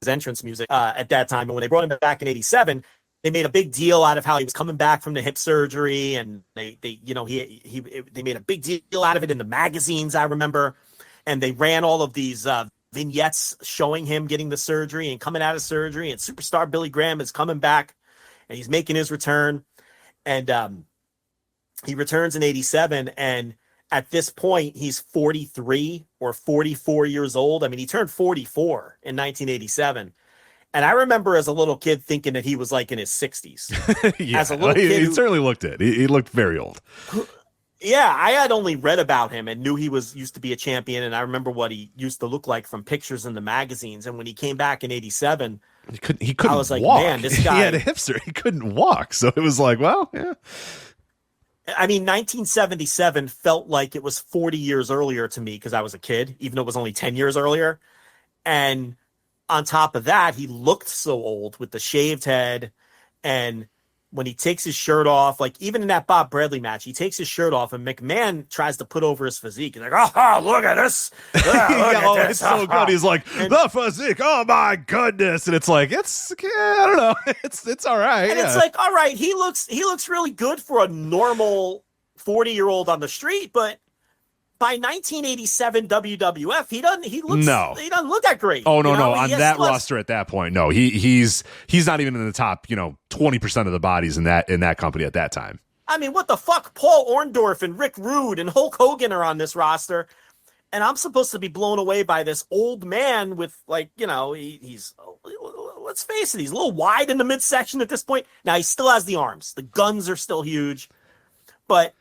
entrance music at that time. And when they brought him back in 87, they made a big deal out of how he was coming back from the hip surgery. And they made a big deal out of it in the magazines, I remember. And they ran all of these vignettes showing him getting the surgery and coming out of surgery. And superstar Billy Graham is coming back and he's making his return. And he returns in 87, and at this point, he's 43 or 44 years old. I mean, he turned 44 in 1987. And I remember as a little kid thinking that he was in his 60s. Yeah, as a little kid, he certainly looked it. He looked very old. Yeah, I had only read about him and knew he used to be a champion. And I remember what he used to look like from pictures in the magazines. And when he came back in 87, he couldn't I was like, walk. Man, this guy. He had a hip surgery. He couldn't walk. So it was like, well, yeah. I mean, 1977 felt like it was 40 years earlier to me because I was a kid, even though it was only 10 years earlier. And on top of that, he looked so old with the shaved head. And when he takes his shirt off, even in that Bob Bradley match, he takes his shirt off and McMahon tries to put over his physique. He's like, oh, look at this. Look at this. It's so good. He's like, the physique. Oh, my goodness. And it's like, I don't know. It's all right. And it's like, all right, he looks really good for a normal 40-year-old on the street. But by 1987 WWF, he doesn't look that great. Oh, no. On that roster at that point, no. He's not even in the top, 20% of the bodies in that company at that time. I mean, what the fuck? Paul Orndorff and Rick Rude and Hulk Hogan are on this roster. And I'm supposed to be blown away by this old man with he's, let's face it, he's a little wide in the midsection at this point. Now he still has the arms. The guns are still huge, but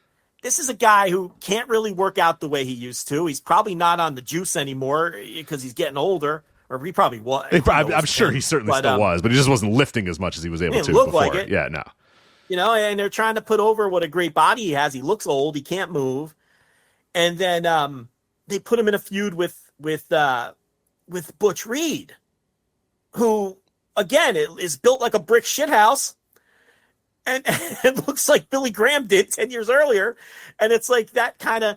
this is a guy who can't really work out the way he used to. He's probably not on the juice anymore because he's getting older, or he probably was. I'm sure he certainly still was, but he just wasn't lifting as much as he was able to look before. Like it. Yeah, no. And they're trying to put over what a great body he has. He looks old. He can't move. And then they put him in a feud with Butch Reed, who, again, is built like a brick shithouse. And it looks like Billy Graham did 10 years earlier. And it's like that kind of,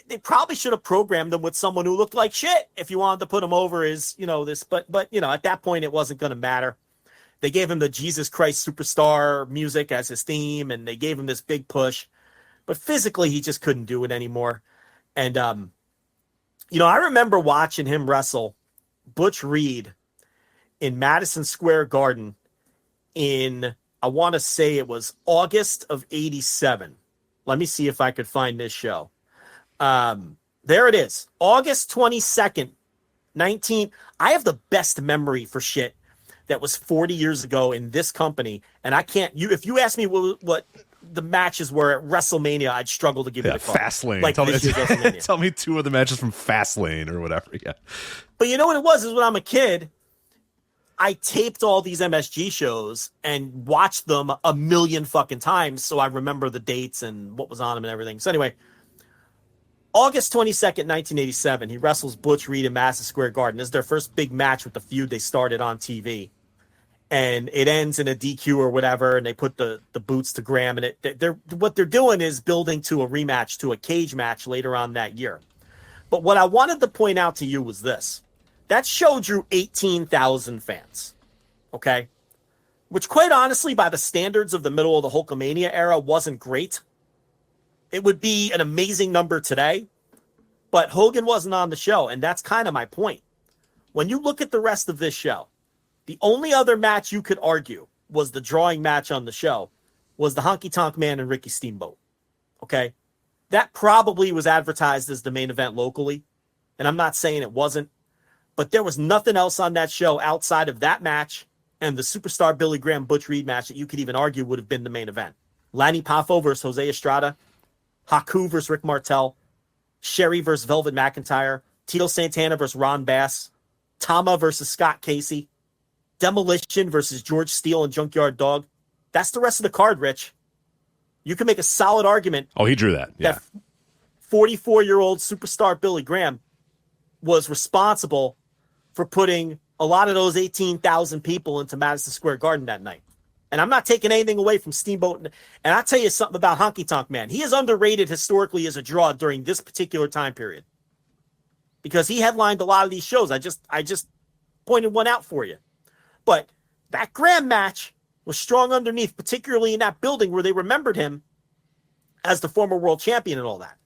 they probably should have programmed him with someone who looked like shit if you wanted to put him over as, this. But at that point, it wasn't going to matter. They gave him the Jesus Christ Superstar music as his theme, and they gave him this big push. But physically, he just couldn't do it anymore. And, I remember watching him wrestle Butch Reed in Madison Square Garden in, I want to say it was August of 87. Let me see if I could find this show. There it is. August 22nd, I have the best memory for shit that was 40 years ago in this company. And if you ask me what the matches were at WrestleMania, I'd struggle to give you the call. Fastlane. Tell me two of the matches from Fastlane or whatever. Yeah. But you know what it was? Is when I'm a kid, I taped all these MSG shows and watched them a million fucking times, so I remember the dates and what was on them and everything. So anyway, August 22nd, 1987, he wrestles Butch Reed in Madison Square Garden. This is their first big match with the feud they started on TV. and it ends in a DQ or whatever, and they put the boots to Graham, and what they're doing is building to a rematch, to a cage match later on that year. But what I wanted to point out to you was this. That show drew 18,000 fans, okay? Which, quite honestly, by the standards of the middle of the Hulkamania era, wasn't great. It would be an amazing number today, but Hogan wasn't on the show, and that's kind of my point. When you look at the rest of this show, the only other match you could argue was the drawing match on the show was the Honky Tonk Man and Ricky Steamboat. Okay? That probably was advertised as the main event locally, and I'm not saying it wasn't, but there was nothing else on that show outside of that match and the Superstar Billy Graham Butch Reed match that you could even argue would have been the main event. Lanny Poffo versus Jose Estrada, Haku versus Rick Martel, Sherry versus Velvet McIntyre, Tito Santana versus Ron Bass, Tama versus Scott Casey, Demolition versus George Steele and Junkyard Dog. That's the rest of the card, Rich. You can make a solid argument. Oh, he drew that. Yeah. That 44-year-old superstar Billy Graham was responsible for putting a lot of those 18,000 people into Madison Square Garden that night. And I'm not taking anything away from Steamboat. And I'll tell you something about Honky Tonk Man. He is underrated historically as a draw during this particular time period, because he headlined a lot of these shows. I just pointed one out for you. But that Graham match was strong underneath, particularly in that building where they remembered him as the former world champion and all that.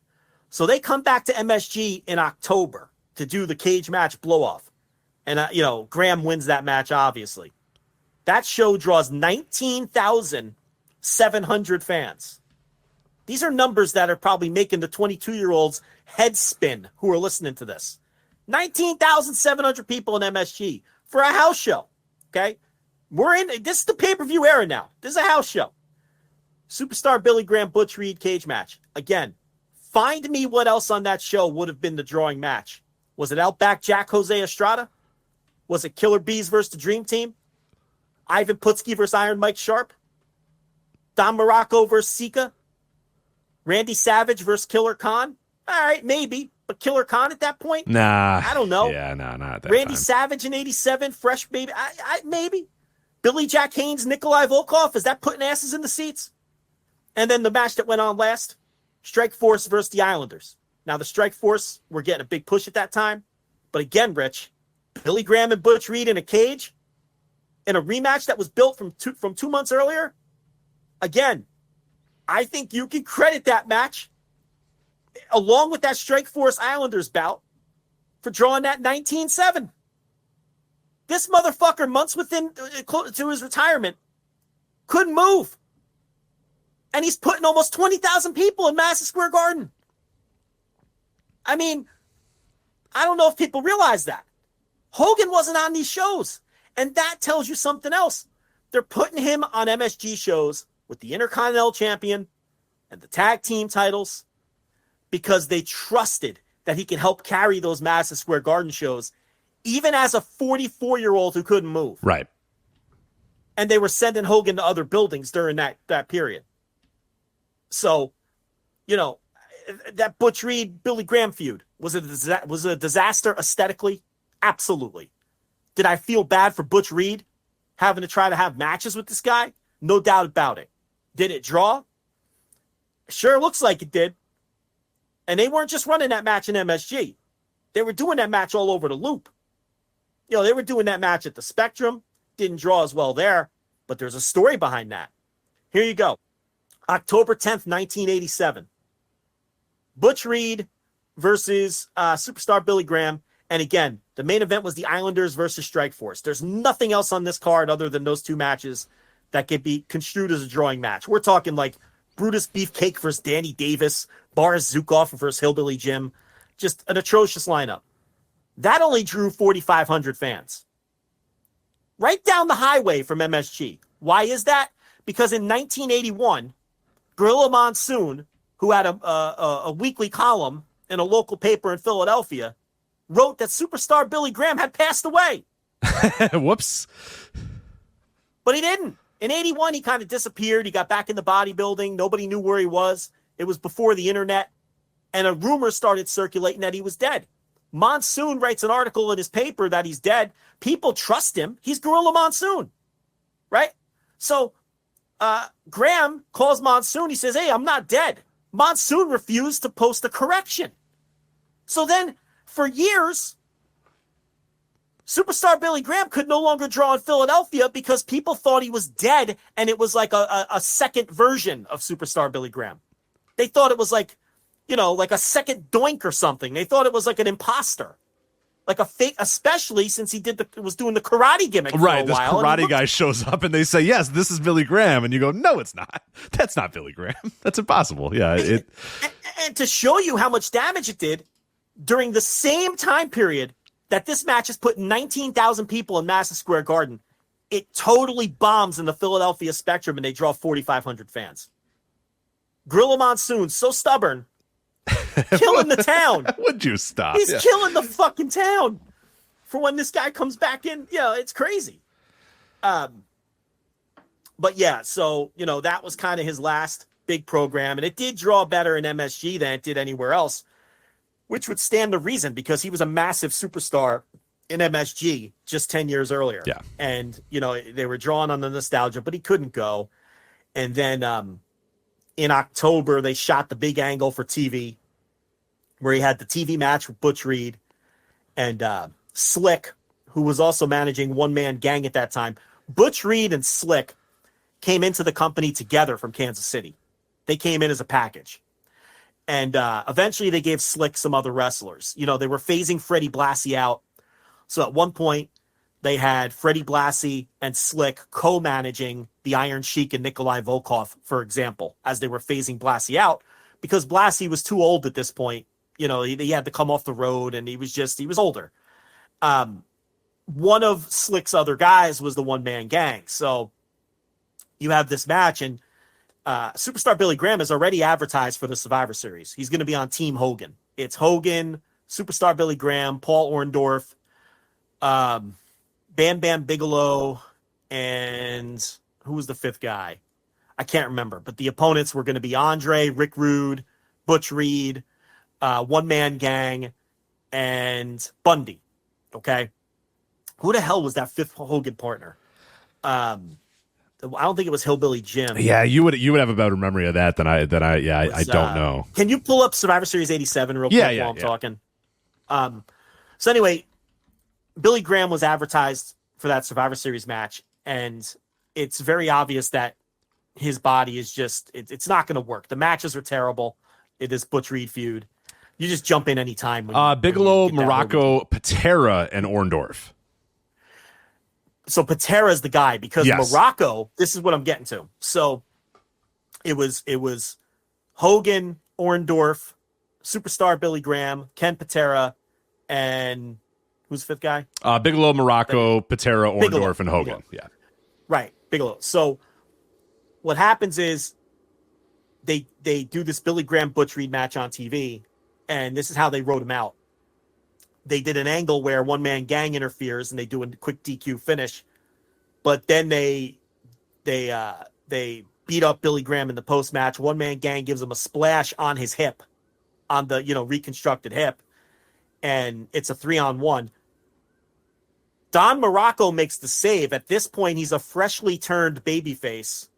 So they come back to MSG in October to do the cage match blow-off. And, Graham wins that match, obviously. That show draws 19,700 fans. These are numbers that are probably making the 22-year-olds head spin who are listening to this. 19,700 people in MSG for a house show. Okay? This is the pay-per-view era now. This is a house show. Superstar Billy Graham Butch Reed cage match. Again, find me what else on that show would have been the drawing match. Was it Outback Jack Jose Estrada? Was it Killer Bees versus the Dream Team? Ivan Putski versus Iron Mike Sharp? Don Morocco versus Sika? Randy Savage versus Killer Khan? All right, maybe. But Killer Khan at that point? Nah. I don't know. Yeah, no, not at that Randy time. Savage in 87, fresh baby. Maybe. Billy Jack Haynes, Nikolai Volkov. Is that putting asses in the seats? And then the match that went on last, Strike Force versus the Islanders. Now, the Strike Force were getting a big push at that time. But again, Rich, Billy Graham and Butch Reed in a cage in a rematch that was built from 2 months earlier. Again, I think you can credit that match along with that Strike Force Islanders bout for drawing that 19-7. This motherfucker, months within to his retirement, couldn't move. And he's putting almost 20,000 people in Madison Square Garden. I mean, I don't know if people realize that. Hogan wasn't on these shows. And that tells you something else. They're putting him on MSG shows with the Intercontinental Champion and the tag team titles because they trusted that he can help carry those Madison Square Garden shows, even as a 44-year-old who couldn't move. Right. And they were sending Hogan to other buildings during that period. So, that Butch Reed, Billy Graham feud, was it a disaster aesthetically? Absolutely. Did I feel bad for Butch Reed having to try to have matches with this guy? No doubt about it. Did it draw? Sure looks like it did. And they weren't just running that match in MSG. They were doing that match all over the loop. They were doing that match at the Spectrum. Didn't draw as well there, but there's a story behind that. Here you go. October 10th, 1987. Butch Reed versus Superstar Billy Graham. And again, the main event was the Islanders versus Strike Force. There's nothing else on this card other than those two matches that could be construed as a drawing match. We're talking like Brutus Beefcake versus Danny Davis, Boris Zukov versus Hillbilly Jim. Just an atrocious lineup. That only drew 4,500 fans. Right down the highway from MSG. Why is that? Because in 1981, Gorilla Monsoon, who had a weekly column in a local paper in Philadelphia, wrote that superstar Billy Graham had passed away. Whoops. But he didn't. In 81, he kind of disappeared. He got back into bodybuilding. Nobody knew where he was. It was before the internet. And a rumor started circulating that he was dead. Monsoon writes an article in his paper that he's dead. People trust him. He's Gorilla Monsoon. right? So Graham calls Monsoon. He says, hey, I'm not dead. Monsoon refused to post a correction. So then for years, superstar Billy Graham could no longer draw in Philadelphia because people thought he was dead, and it was like a second version of superstar Billy Graham. They thought it was like, like a second Doink or something. They thought it was like an imposter, like a fake, especially since he was doing the karate gimmick for a this while. karate guy shows up and they say, yes, this is Billy Graham. And you go, no, it's not. That's not Billy Graham. That's impossible. Yeah. And to show you how much damage it did, during the same time period that this match has put 19,000 people in Madison Square Garden, it totally bombs in the Philadelphia Spectrum, and they draw 4,500 fans. Gorilla Monsoon, so stubborn, killing the town. Would you stop? He's killing the fucking town for when this guy comes back in. It's crazy. But yeah, so, that was kind of his last big program, and it did draw better in MSG than it did anywhere else, which would stand to reason because he was a massive superstar in MSG just 10 years earlier. Yeah. And, they were drawing on the nostalgia, but he couldn't go. And then in October, they shot the big angle for TV where he had the TV match with Butch Reed and Slick, who was also managing One Man Gang at that time. Butch Reed and Slick came into the company together from Kansas City. They came in as a package. And eventually they gave Slick some other wrestlers. They were phasing Freddie Blassie out. So at one point, they had Freddie Blassie and Slick co-managing the Iron Sheik and Nikolai Volkov, for example, as they were phasing Blassie out, because Blassie was too old at this point. He had to come off the road, and he was older. One of Slick's other guys was the One Man Gang. So you have this match, and superstar Billy Graham is already advertised for the Survivor Series. He's going to be on Team Hogan. It's Hogan, superstar Billy Graham, Paul Orndorff, Bam Bam Bigelow, and who was the fifth guy? I can't remember. But the opponents were going to be Andre, Rick Rude, Butch Reed, One Man Gang, and Bundy. Okay? Who the hell was that fifth Hogan partner? I don't think it was Hillbilly Jim. Yeah, you would have a better memory of that than I don't know. Can you pull up Survivor Series 87 real quick while I'm talking? So anyway, Billy Graham was advertised for that Survivor Series match, and it's very obvious that his body is just it's not going to work. The matches are terrible. It is Butch Reed feud. You just jump in anytime. Bigelow, Morocco, Patera, and Orndorff. So Patera is the guy because Morocco, this is what I'm getting to. So it was Hogan, Orndorff, superstar Billy Graham, Ken Patera, and who's the fifth guy? Bigelow, Morocco, Patera, Orndorff, and Hogan. Bigelow. Yeah. Right. Bigelow. So what happens is they do this Billy Graham Butch Reed match on TV, and this is how they wrote him out. They did an angle where One Man Gang interferes and they do a quick DQ finish, but then they beat up Billy Graham in the post match. One Man Gang gives him a splash on his hip, on the reconstructed hip, and it's a 3-on-1. Don Morocco makes the save. At this point, he's a freshly turned babyface,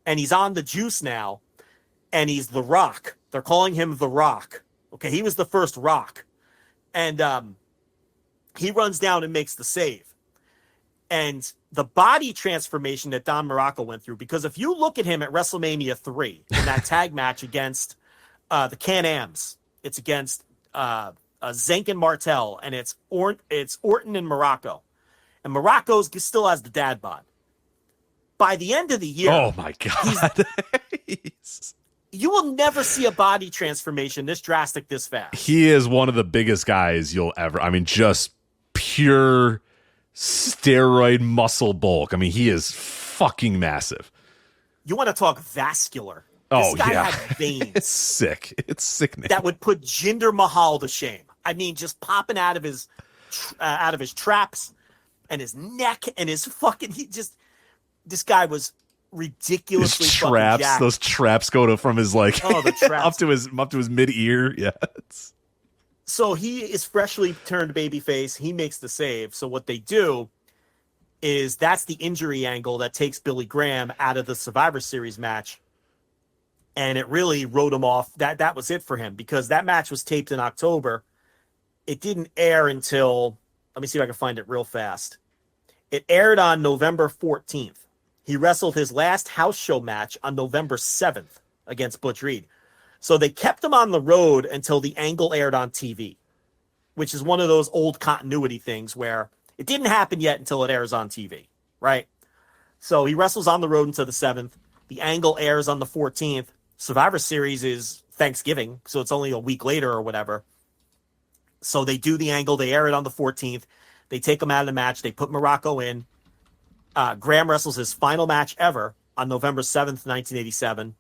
and he's on the juice now, and he's The Rock. They're calling him The Rock. Okay, he was the first Rock. And he runs down and makes the save. And the body transformation that Don Morocco went through, because if you look at him at WrestleMania 3 in that tag match against the Can-Ams, it's against Zank and Martel, and it's Orton and Morocco. And Morocco still has the dad bod. By the end of the year... Oh, my God. You will never see a body transformation this drastic, this fast. He is one of the biggest guys you'll ever... I mean, just pure steroid muscle bulk. I mean, he is fucking massive. You want to talk vascular. This guy had veins. It's sick. It's sickening. That would put Jinder Mahal to shame. I mean, just popping out of his traps and his neck and his fucking... This guy was ridiculously traps. Jacked. Those traps go from his the traps. up to his mid ear. Yeah. So he is freshly turned babyface. He makes the save. So what they do is that's the injury angle that takes Billy Graham out of the Survivor Series match. And it really wrote him off. That was it for him, because that match was taped in October. It didn't air until, let me see if I can find it real fast. It aired on November 14th. He wrestled his last house show match on November 7th against Butch Reed. So they kept him on the road until the angle aired on TV, which is one of those old continuity things where it didn't happen yet until it airs on TV, right? So he wrestles on the road until the 7th. The angle airs on the 14th. Survivor Series is Thanksgiving, so it's only a week later or whatever. So they do the angle. They air it on the 14th. They take him out of the match. They put Morocco in. Graham wrestles his final match ever on November 7th, 1987.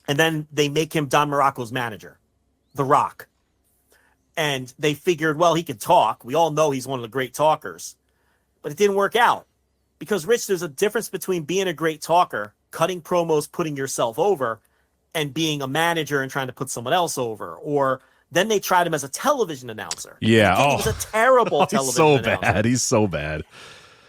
And then they make him Don Morocco's manager, The Rock. And they figured, well, he can talk. We all know he's one of the great talkers. But it didn't work out. Because, Rich, there's a difference between being a great talker, cutting promos, putting yourself over, and being a manager and trying to put someone else over. Or then they tried him as a television announcer. Yeah. He was a terrible television announcer. He's so bad. He's so bad.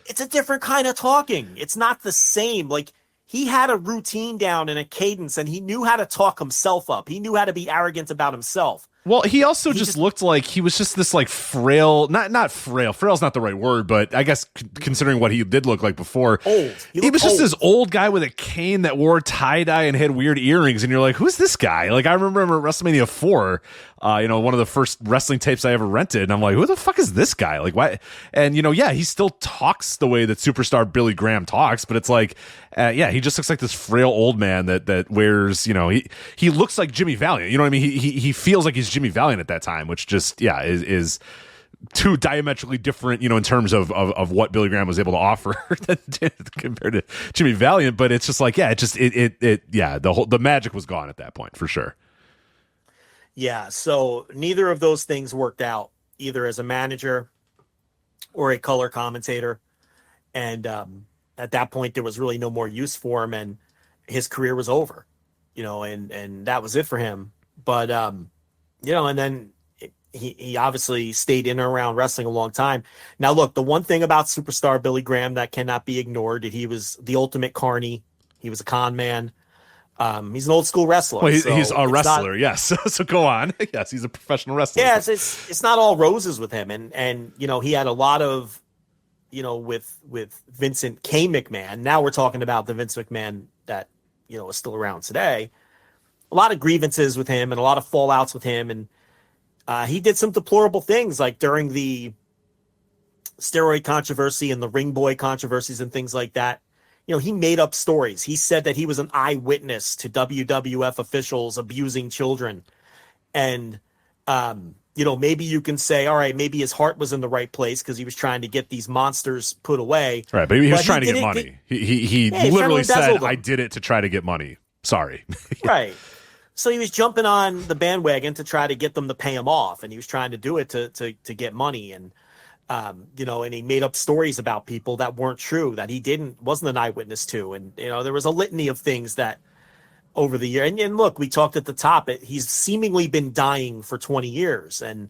It's a different kind of talking. It's not the same. Like, he had a routine down and a cadence, and he knew how to talk himself up. He knew how to be arrogant about himself. Well, he also just looked like he was just this like frail, not frail. Frail's not the right word, but I guess considering what he did look like before, old. He was just this old guy with a cane that wore tie dye and had weird earrings, and you're like, who's this guy? Like, I remember him at WrestleMania 4, one of the first wrestling tapes I ever rented, and I'm like, who the fuck is this guy? Like, why? And yeah, he still talks the way that superstar Billy Graham talks, but it's like, he just looks like this frail old man that wears, he looks like Jimmy Valiant. You know what I mean? He feels like he's Jimmy Valiant at that time, which just is too diametrically different, in terms of what Billy Graham was able to offer compared to Jimmy Valiant. But it's just like, the magic was gone at that point for sure. Yeah. So neither of those things worked out, either as a manager or a color commentator. And at that point, there was really no more use for him, and his career was over, and that was it for him. But, and then he obviously stayed in and around wrestling a long time. Now, look, the one thing about superstar Billy Graham that cannot be ignored, he was the ultimate carny. He was a con man. He's an old school wrestler. Well, he's a wrestler, yes. So go on. Yes, he's a professional wrestler. Yeah, it's not all roses with him. And he had a lot of, with Vincent K. McMahon. Now we're talking about the Vince McMahon that, is still around today. A lot of grievances with him and a lot of fallouts with him. And he did some deplorable things, like during the steroid controversy and the ring boy controversies and things like that. He made up stories. He said that he was an eyewitness to WWF officials abusing children. And, maybe you can say, all right, maybe his heart was in the right place because he was trying to get these monsters put away. Right, but he was trying to get money. He literally said, I did it to try to get money. Sorry. Right. So he was jumping on the bandwagon to try to get them to pay him off, and he was trying to do it to get money. And and he made up stories about people that weren't true, that he wasn't an eyewitness to. And, there was a litany of things that over the year. And look, we talked at the top, he's seemingly been dying for 20 years, and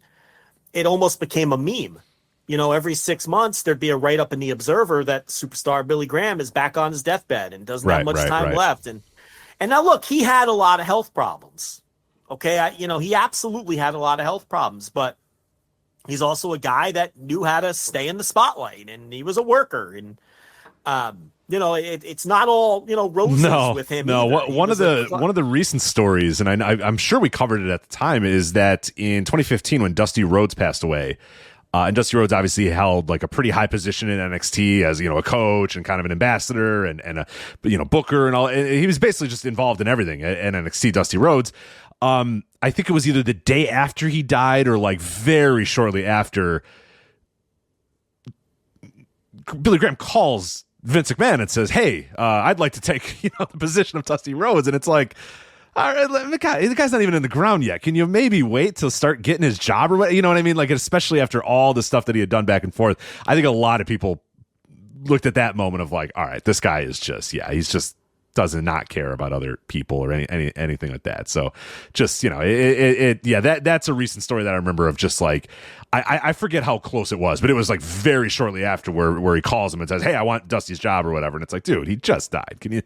it almost became a meme. Every 6 months there'd be a write-up in the Observer that superstar Billy Graham is back on his deathbed and doesn't have much time left. And now look, he had a lot of health problems. Okay. He absolutely had a lot of health problems, but he's also a guy that knew how to stay in the spotlight, and he was a worker. And, it's not all, roses with him. No, one of the recent stories, and I'm sure we covered it at the time, is that in 2015 when Dusty Rhodes passed away, and Dusty Rhodes obviously held like a pretty high position in NXT as, a coach and kind of an ambassador and a booker and all. He was basically just involved in everything at NXT, Dusty Rhodes. I think it was either the day after he died or like very shortly after, Billy Graham calls Vince McMahon and says, hey, I'd like to take the position of Dusty Rhodes. And it's like, all right, the guy's not even in the ground yet. Can you maybe wait to start getting his job or what? You know what I mean? Like, especially after all the stuff that he had done back and forth. I think a lot of people looked at that moment of like, all right, this guy is just, he's just does not care about other people or anything like that. So just, that's a recent story that I remember of just like, I forget how close it was, but it was like very shortly after where he calls him and says, "Hey, I want Dusty's job," or whatever. And it's like, dude, he just died. Can you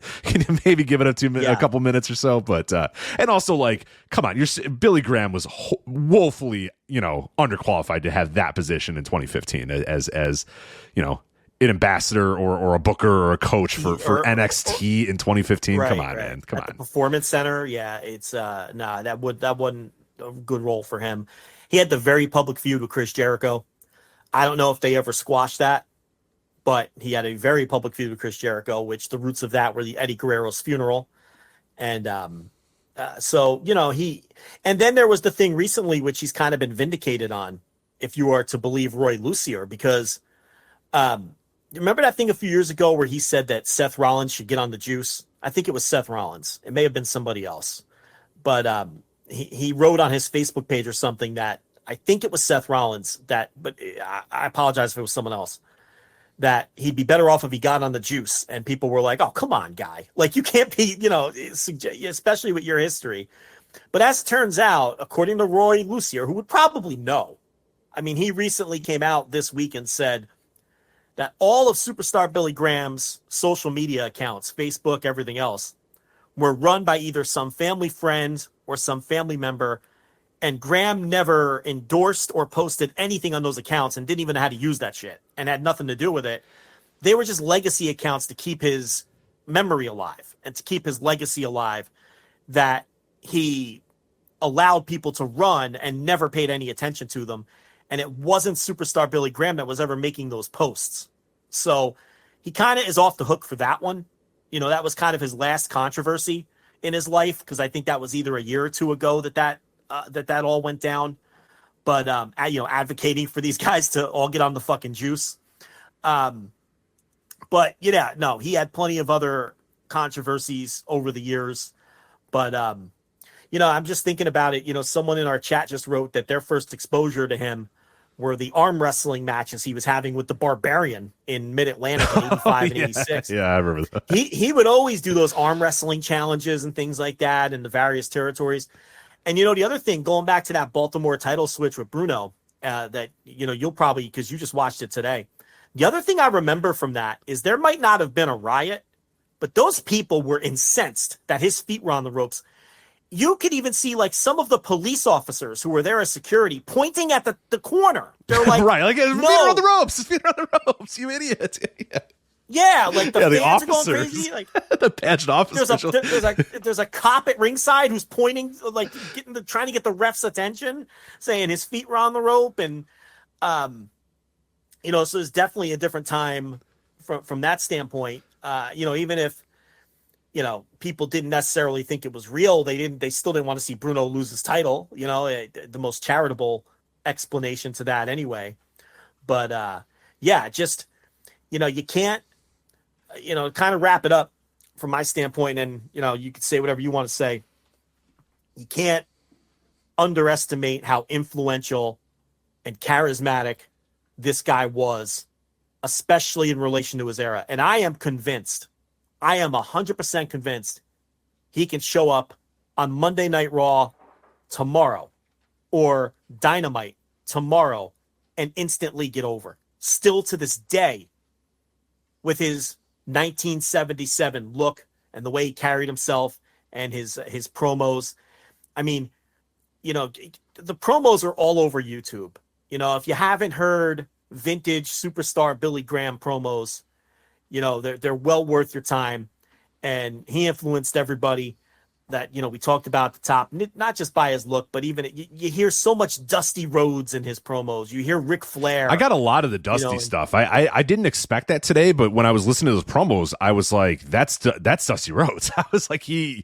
maybe give it a couple minutes or so? But and also like, come on, Billy Graham was woefully, underqualified to have that position in 2015 as an ambassador or a booker or a coach for NXT in 2015. Come on, man. Come on. The Performance Center. Yeah, it's that wasn't a good role for him. He had the very public feud with Chris Jericho. I don't know if they ever squashed that, but he had a very public feud with Chris Jericho, which the roots of that were the Eddie Guerrero's funeral. And and then there was the thing recently, which he's kind of been vindicated on, if you are to believe Roy Lucier, because remember that thing a few years ago where he said that Seth Rollins should get on the juice? I think it was Seth Rollins. It may have been somebody else, but he wrote on his Facebook page or something that I think it was Seth Rollins but I apologize if it was someone else, that he'd be better off if he got on the juice. And people were like, "Oh, come on, guy. Like, you can't be, especially with your history." But as it turns out, according to Roy Lucier, who would probably know, I mean, he recently came out this week and said that all of Superstar Billy Graham's social media accounts, Facebook, everything else, were run by either some family friend or some family member, and Graham never endorsed or posted anything on those accounts and didn't even know how to use that shit and had nothing to do with it. They were just legacy accounts to keep his memory alive and to keep his legacy alive, that he allowed people to run and never paid any attention to them. And it wasn't Superstar Billy Graham that was ever making those posts. So he kind of is off the hook for that one. That was kind of his last controversy in his life, because I think that was either a year or two ago that all went down. But advocating for these guys to all get on the fucking juice. But he had plenty of other controversies over the years. But I'm just thinking about it. Someone in our chat just wrote that their first exposure to him were the arm wrestling matches he was having with the Barbarian in Mid-Atlantic in 85 and 86. Yeah, I remember that. He would always do those arm wrestling challenges and things like that in the various territories. And, the other thing, going back to that Baltimore title switch with Bruno, that, you'll probably, because you just watched it today. The other thing I remember from that is there might not have been a riot, but those people were incensed that his feet were on the ropes. You could even see like some of the police officers who were there as security pointing at the corner. They're like, right, like, his feet are on the ropes. His feet are on the ropes, you idiot. Yeah, like the fans officers are going crazy. Like the pageant officers. There's a cop at ringside who's pointing, like trying to get the ref's attention, saying his feet were on the rope, and so it's definitely a different time from that standpoint. Even if people didn't necessarily think it was real, they still didn't want to see Bruno lose his title. The most charitable explanation to that anyway. But just you can't. Kind of wrap it up from my standpoint, and you could say whatever you want to say. You can't underestimate how influential and charismatic this guy was, especially in relation to his era. And I am 100% convinced he can show up on Monday Night Raw tomorrow or Dynamite tomorrow and instantly get over. Still to this day, with his 1977 look and the way he carried himself and his promos. I mean, the promos are all over YouTube. If you haven't heard vintage Superstar Billy Graham promos, they're well worth your time. And he influenced everybody that, we talked about at the top, not just by his look, but even you hear so much Dusty Rhodes in his promos. You hear Ric Flair. I got a lot of the Dusty stuff. I didn't expect that today, but when I was listening to those promos, I was like, that's Dusty Rhodes. I was like, that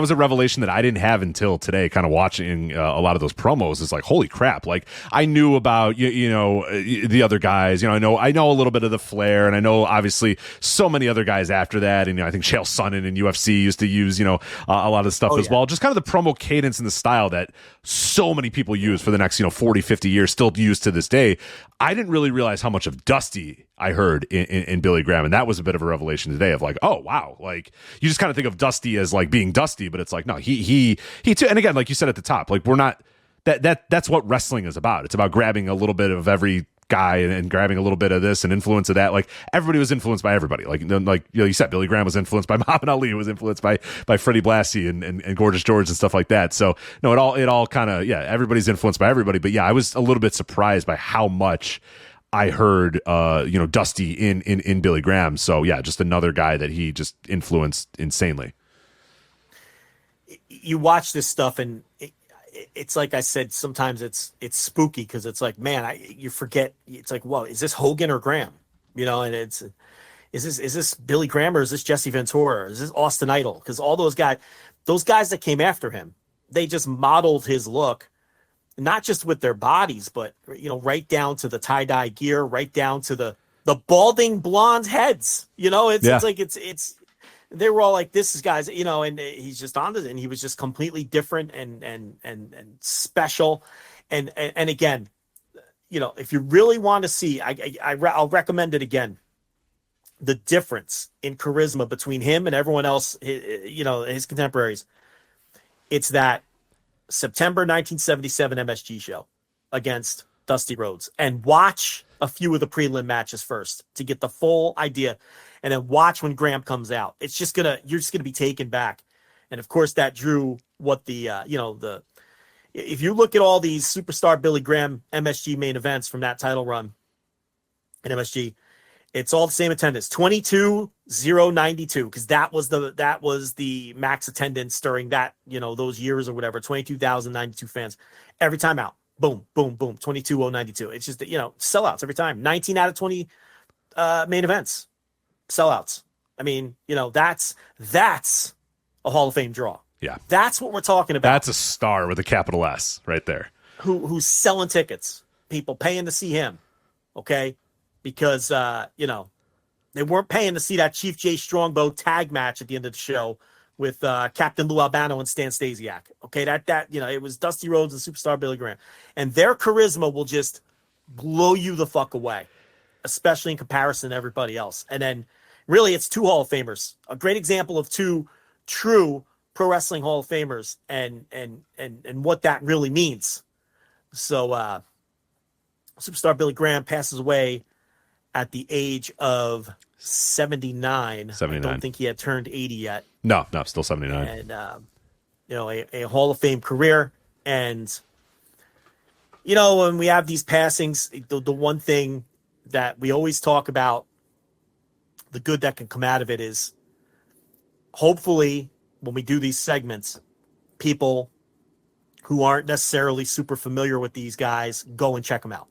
was a revelation that I didn't have until today, kind of watching a lot of those promos. It's like, holy crap. Like, I knew about, the other guys, I know a little bit of the Flair, and I know obviously so many other guys after that. And I think Chael Sonnen Sonnen and UFC used to use, a lot of stuff as well. Just kind of the promo cadence and the style that so many people use for the next, 40, 50 years, still used to this day. I didn't really realize how much of Dusty I heard in Billy Graham. And that was a bit of a revelation today of like, oh, wow. Like, you just kind of think of Dusty as like being Dusty, but it's like, no, he too. And again, like you said at the top, like we're not, that's what wrestling is about. It's about grabbing a little bit of every guy and grabbing a little bit of this and influence of that. Like everybody was influenced by everybody. Like you said, Billy Graham was influenced by Muhammad Ali, was influenced by Freddie Blassie and Gorgeous George and stuff like that. So no, it all kind of, everybody's influenced by everybody. But yeah, I was a little bit surprised by how much I heard, Dusty in Billy Graham. So yeah, just another guy that he just influenced insanely. You watch this stuff and it's like I said, sometimes it's spooky because it's like, man, you forget. It's like, whoa, is this Hogan or Graham? And is this Billy Graham or is this Jesse Ventura? Or is this Austin Idol? Because all those guys that came after him, they just modeled his look, not just with their bodies, but right down to the tie-dye gear, right down to the balding blonde heads. It's like it's. They were all like, this is guys, and he's just on this, and he was just completely different and special. And again, if you really want to see, I'll recommend it again. The difference in charisma between him and everyone else, his contemporaries. It's that September 1977 MSG show against Dusty Rhodes, and watch a few of the prelim matches first to get the full idea. And then watch when Graham comes out. You're just gonna be taken back. And of course that drew what if you look at all these Superstar Billy Graham MSG main events from that title run in MSG, it's all the same attendance, 22,092, because that was the max attendance during that, those years or whatever, 22,092 fans every time out. Boom, boom, boom, 22,092. It's just, sellouts every time. 19 out of 20 main events. Sellouts. I mean, that's a Hall of Fame draw. Yeah. That's what we're talking about. That's a star with a capital S right there. Who's selling tickets, people paying to see him. Okay. Because, they weren't paying to see that Chief Jay Strongbow tag match at the end of the show with Captain Lou Albano and Stan Stasiak. Okay. That it was Dusty Rhodes and Superstar Billy Graham. And their charisma will just blow you the fuck away, especially in comparison to everybody else. And then really it's two Hall of Famers, a great example of two true pro wrestling Hall of Famers and what that really means. So Superstar Billy Graham passes away at the age of 79. I don't think he had turned 80 yet. No, still 79. And, a Hall of Fame career. And, when we have these passings, the one thing that we always talk about, the good that can come out of it is hopefully when we do these segments, people who aren't necessarily super familiar with these guys, go and check them out.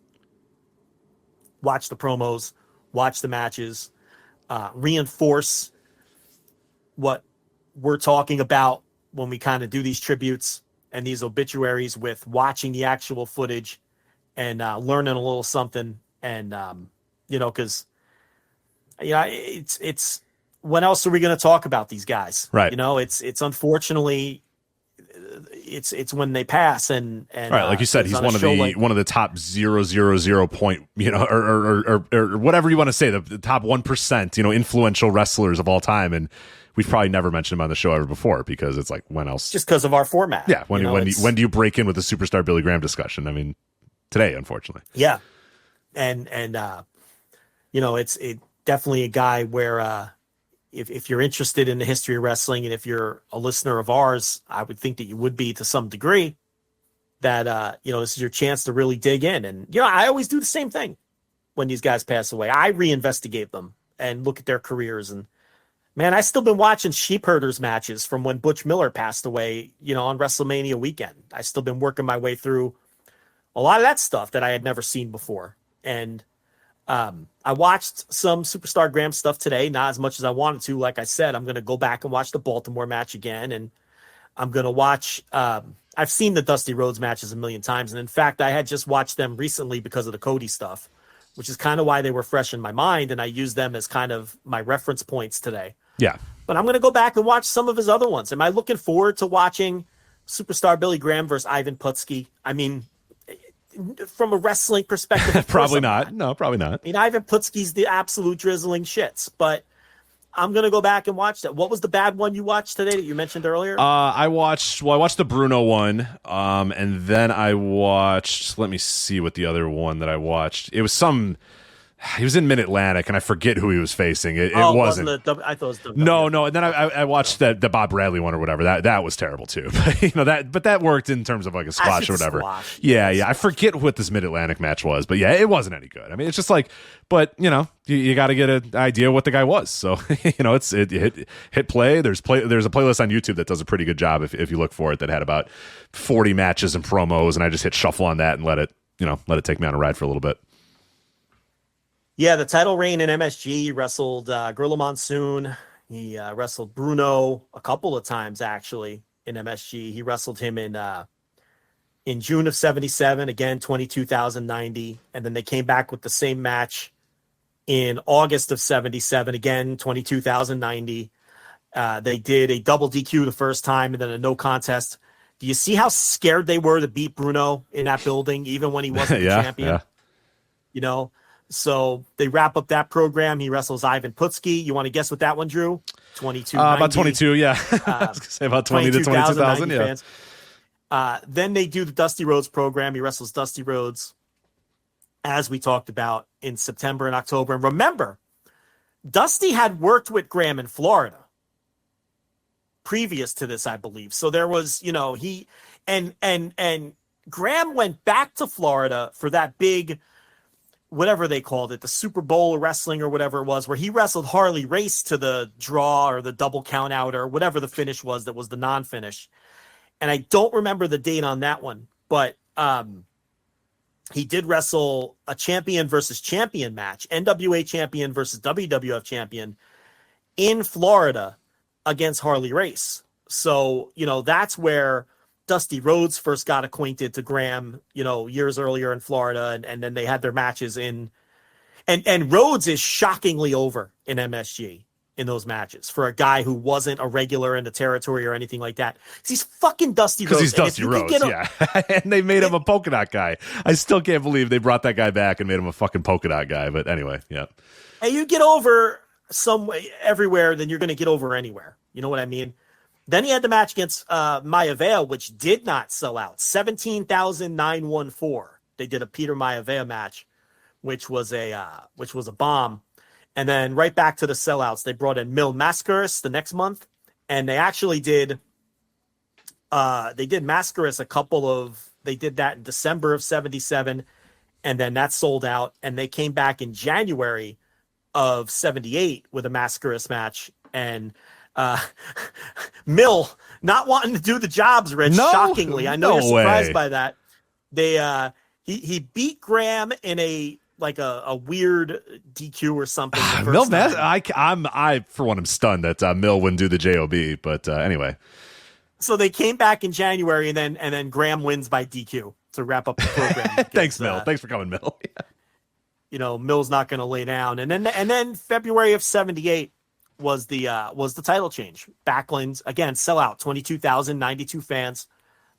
Watch the promos, watch the matches, reinforce what we're talking about when we kind of do these tributes and these obituaries with watching the actual footage and learning a little something. And, because, it's when else are we going to talk about these guys? Right. It's unfortunately, it's when they pass and right, like you said, he's one of the top 0.000 point, or whatever you want to say, the top 1%, influential wrestlers of all time. And we've probably never mentioned him on the show ever before because it's like, when else? Just because of our format. Yeah. When do you break in with the Superstar Billy Graham discussion? I mean, today, unfortunately. Yeah. And it's definitely a guy where, if you're interested in the history of wrestling and if you're a listener of ours, I would think that you would be to some degree, that, this is your chance to really dig in. And, I always do the same thing when these guys pass away. I reinvestigate them and look at their careers. And man, I still been watching sheep herders matches from when Butch Miller passed away, on WrestleMania weekend. I still been working my way through a lot of that stuff that I had never seen before. And, I watched some Superstar Graham stuff today, not as much as I wanted to. Like I said, I'm going to go back and watch the Baltimore match again. And I'm going to watch, I've seen the Dusty Rhodes matches a million times. And in fact, I had just watched them recently because of the Cody stuff, which is kind of why they were fresh in my mind. And I used them as kind of my reference points today. Yeah. But I'm going to go back and watch some of his other ones. Am I looking forward to watching Superstar Billy Graham versus Ivan Putski? I mean, from a wrestling perspective, probably not. No, probably not. I mean, Ivan Putski's the absolute drizzling shits, but I'm going to go back and watch that. What was the bad one you watched today that you mentioned earlier? I watched the Bruno one, and then I watched, let me see what the other one that I watched. It was he was in Mid-Atlantic, and I forget who he was facing. It wasn't. I thought it was No. And then I watched the Bob Bradley one or whatever. That was terrible too. But that worked in terms of like a squash or whatever. Yeah. I forget what this Mid-Atlantic match was, but yeah, it wasn't any good. I mean, it's just like, but you got to get an idea what the guy was. So it hit play. There's a playlist on YouTube that does a pretty good job if you look for it, that had about 40 matches and promos, and I just hit shuffle on that and let it take me on a ride for a little bit. Yeah, the title reign in MSG, he wrestled Gorilla Monsoon. He wrestled Bruno a couple of times, actually, in MSG. He wrestled him in June of 77, again, 22,090. And then they came back with the same match in August of 77, again, 22,090. They did a double DQ the first time and then a no contest. Do you see how scared they were to beat Bruno in that building, even when he wasn't the champion? Yeah. So they wrap up that program. He wrestles Ivan Putski. You want to guess what that one drew? 22. About 22, yeah. I was going to say about 20 to 22,000, yeah. Fans. Then they do the Dusty Rhodes program. He wrestles Dusty Rhodes, as we talked about, in September and October. And remember, Dusty had worked with Graham in Florida previous to this, I believe. So there was, he and Graham went back to Florida for that big, whatever they called it, the Super Bowl of wrestling or whatever it was, where he wrestled Harley Race to the draw or the double count out or whatever the finish was that was the non-finish. And I don't remember the date on that one, but he did wrestle a champion versus champion match, NWA champion versus WWF champion in Florida against Harley Race. So, that's where Dusty Rhodes first got acquainted to Graham, years earlier in Florida, and then they had their matches in, and Rhodes is shockingly over in MSG in those matches for a guy who wasn't a regular in the territory or anything like that. He's fucking Dusty Rhodes. Because he's Dusty Rhodes, yeah. And they made him a polka dot guy. I still can't believe they brought that guy back and made him a fucking polka dot guy. But anyway, yeah. And you get over everywhere, then you're going to get over anywhere. You know what I mean? Then he had the match against Maivia, which did not sell out. 17,914. They did a Peter Maivia match, which was a bomb. And then right back to the sellouts. They brought in Mil Mascaris the next month, and they actually did Mascaris they did that in December of 77, and then that sold out. And they came back in January of 78 with a Mascaris match, and Mill not wanting to do the jobs, Rich. Shockingly, I know you're surprised by that. They he beat Graham in a weird DQ or something. Mill, I for one am stunned that Mill wouldn't do the JOB, but anyway. So they came back in January, and then Graham wins by DQ to wrap up the program. Thanks, Mill. Thanks for coming, Mill. Mill's not going to lay down, and then February of 78. Was the title change. Backlund, again, sell out, 22,092 fans.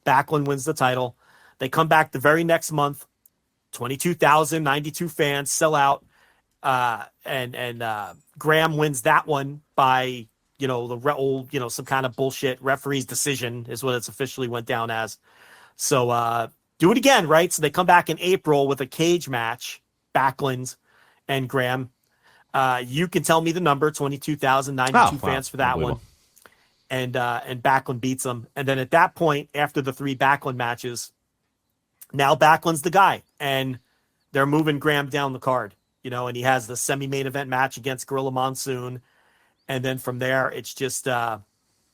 Backlund wins the title. They come back the very next month, 22,092 fans, sell out. And Graham wins that one by, some kind of bullshit referee's decision is what it's officially went down as. So do it again, right? So they come back in April with a cage match, Backlund and Graham. You can tell me the number, 22,092 fans for that one. And Backlund beats them. And then at that point, after the 3 Backlund matches, now Backlund's the guy. And they're moving Graham down the card, and he has the semi-main event match against Gorilla Monsoon. And then from there, it's just,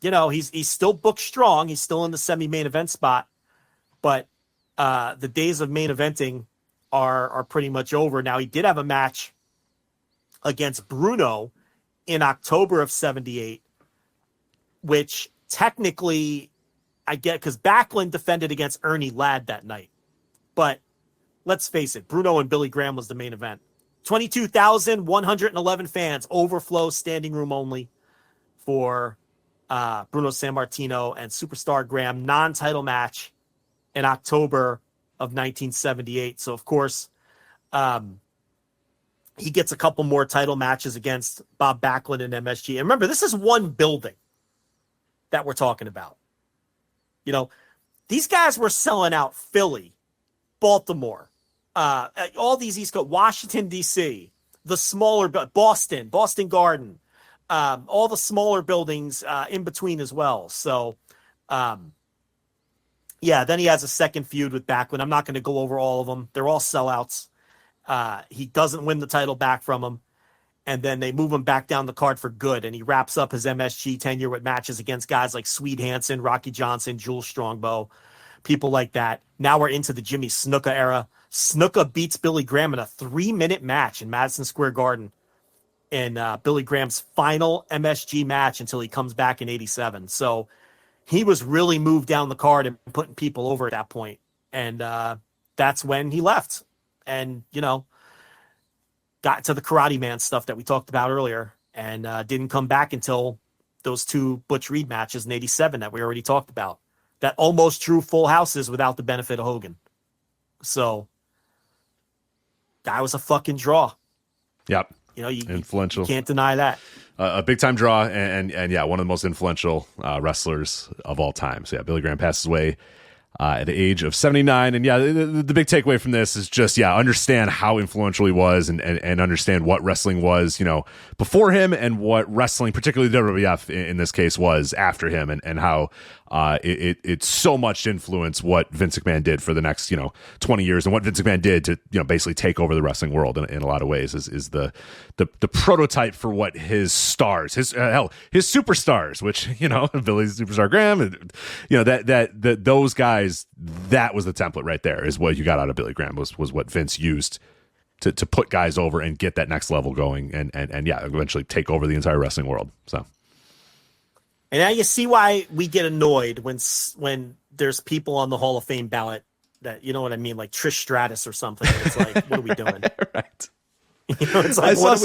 he's still booked strong. He's still in the semi-main event spot. But the days of main eventing are pretty much over. Now, he did have a match against Bruno in October of 78, which technically I get because Backlund defended against Ernie Ladd that night. But let's face it, Bruno and Billy Graham was the main event. 22,111 fans, overflow, standing room only for Bruno Sammartino and Superstar Graham non-title match in October of 1978. So, of course, he gets a couple more title matches against Bob Backlund and MSG. And remember, this is one building that we're talking about. You know, these guys were selling out Philly, Baltimore, all these East Coast, Washington, D.C., the smaller, Boston Garden, all the smaller buildings in between as well. So, yeah, then he has a second feud with Backlund. I'm not going to go over all of them. They're all sellouts. He doesn't win the title back from him. And then they move him back down the card for good. And he wraps up his MSG tenure with matches against guys like Swede Hansen, Rocky Johnson, Jules Strongbow, people like that. Now we're into the Jimmy Snuka era. Snuka beats Billy Graham in a 3-minute match in Madison Square Garden in Billy Graham's final MSG match until he comes back in 87. So he was really moved down the card and putting people over at that point. And that's when he left. And, you know, got to the Karate Man stuff that we talked about earlier and didn't come back until those two Butch Reed matches in 87 that we already talked about. That almost drew full houses without the benefit of Hogan. So, guy was a fucking draw. Yep. You know, influential. You can't deny that. A big time draw and yeah, one of the most influential wrestlers of all time. So yeah, Billy Graham passes away at the age of 79. And yeah, the big takeaway from this is just, yeah, understand how influential he was and understand what wrestling was, you know, before him and what wrestling, particularly WWF in this case, was after him and how it so much influenced what Vince McMahon did for the next, you know, 20 years and what Vince McMahon did to, you know, basically take over the wrestling world in a lot of ways is the prototype for what his stars, his superstars, which, you know, Billy's Superstar Graham, and, you know, that those guys, that was the template right there is what you got out of Billy Graham was what Vince used to put guys over and get that next level going and yeah, eventually take over the entire wrestling world. So. And now you see why we get annoyed when there's people on the Hall of Fame ballot that, you know what I mean, like Trish Stratus or something. It's like, what are we doing? Right. You know, it's like, I saw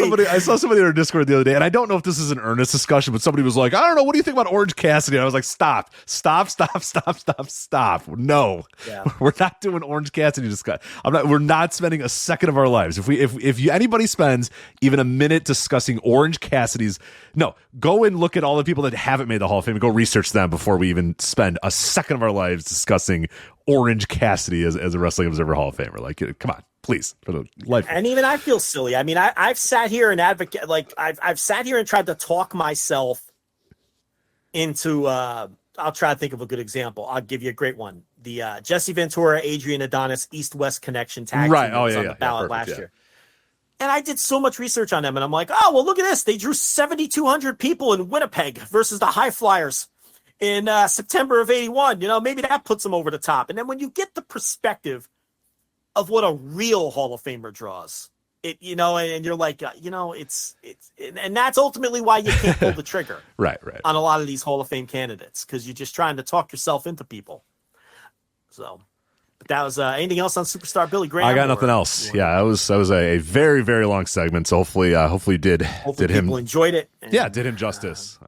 somebody in our Discord the other day, and I don't know if this is an earnest discussion, but somebody was like, I don't know, what do you think about Orange Cassidy? And I was like, stop. No, yeah. We're not doing Orange Cassidy discussion. We're not spending a second of our lives. If anybody spends even a minute discussing Orange Cassidy's, no, go and look at all the people that haven't made the Hall of Fame and go research them before we even spend a second of our lives discussing Orange Cassidy as a Wrestling Observer Hall of Famer. Like, come on. Please, for the life. And even I feel silly. I mean, I've sat here and advocate, like I've sat here and tried to talk myself into. I'll try to think of a good example. I'll give you a great one. The Jesse Ventura, Adrian Adonis, East-West Connection tag right. team Oh was yeah, on yeah, the ballot perfect, last yeah. year. And I did so much research on them, and I'm like, oh well, look at this. They drew 7,200 people in Winnipeg versus the High Flyers in September of '81. You know, maybe that puts them over the top. And then when you get the perspective of what a real Hall of Famer draws, it, you know, and you're like, you know, it's, and that's ultimately why you can't pull the trigger right on a lot of these Hall of Fame candidates, because you're just trying to talk yourself into people. So, but that was anything else on Superstar Billy Graham? I got nothing else. Yeah, that was a very, very long segment. So hopefully, hopefully did him people enjoyed it. Yeah, did him justice.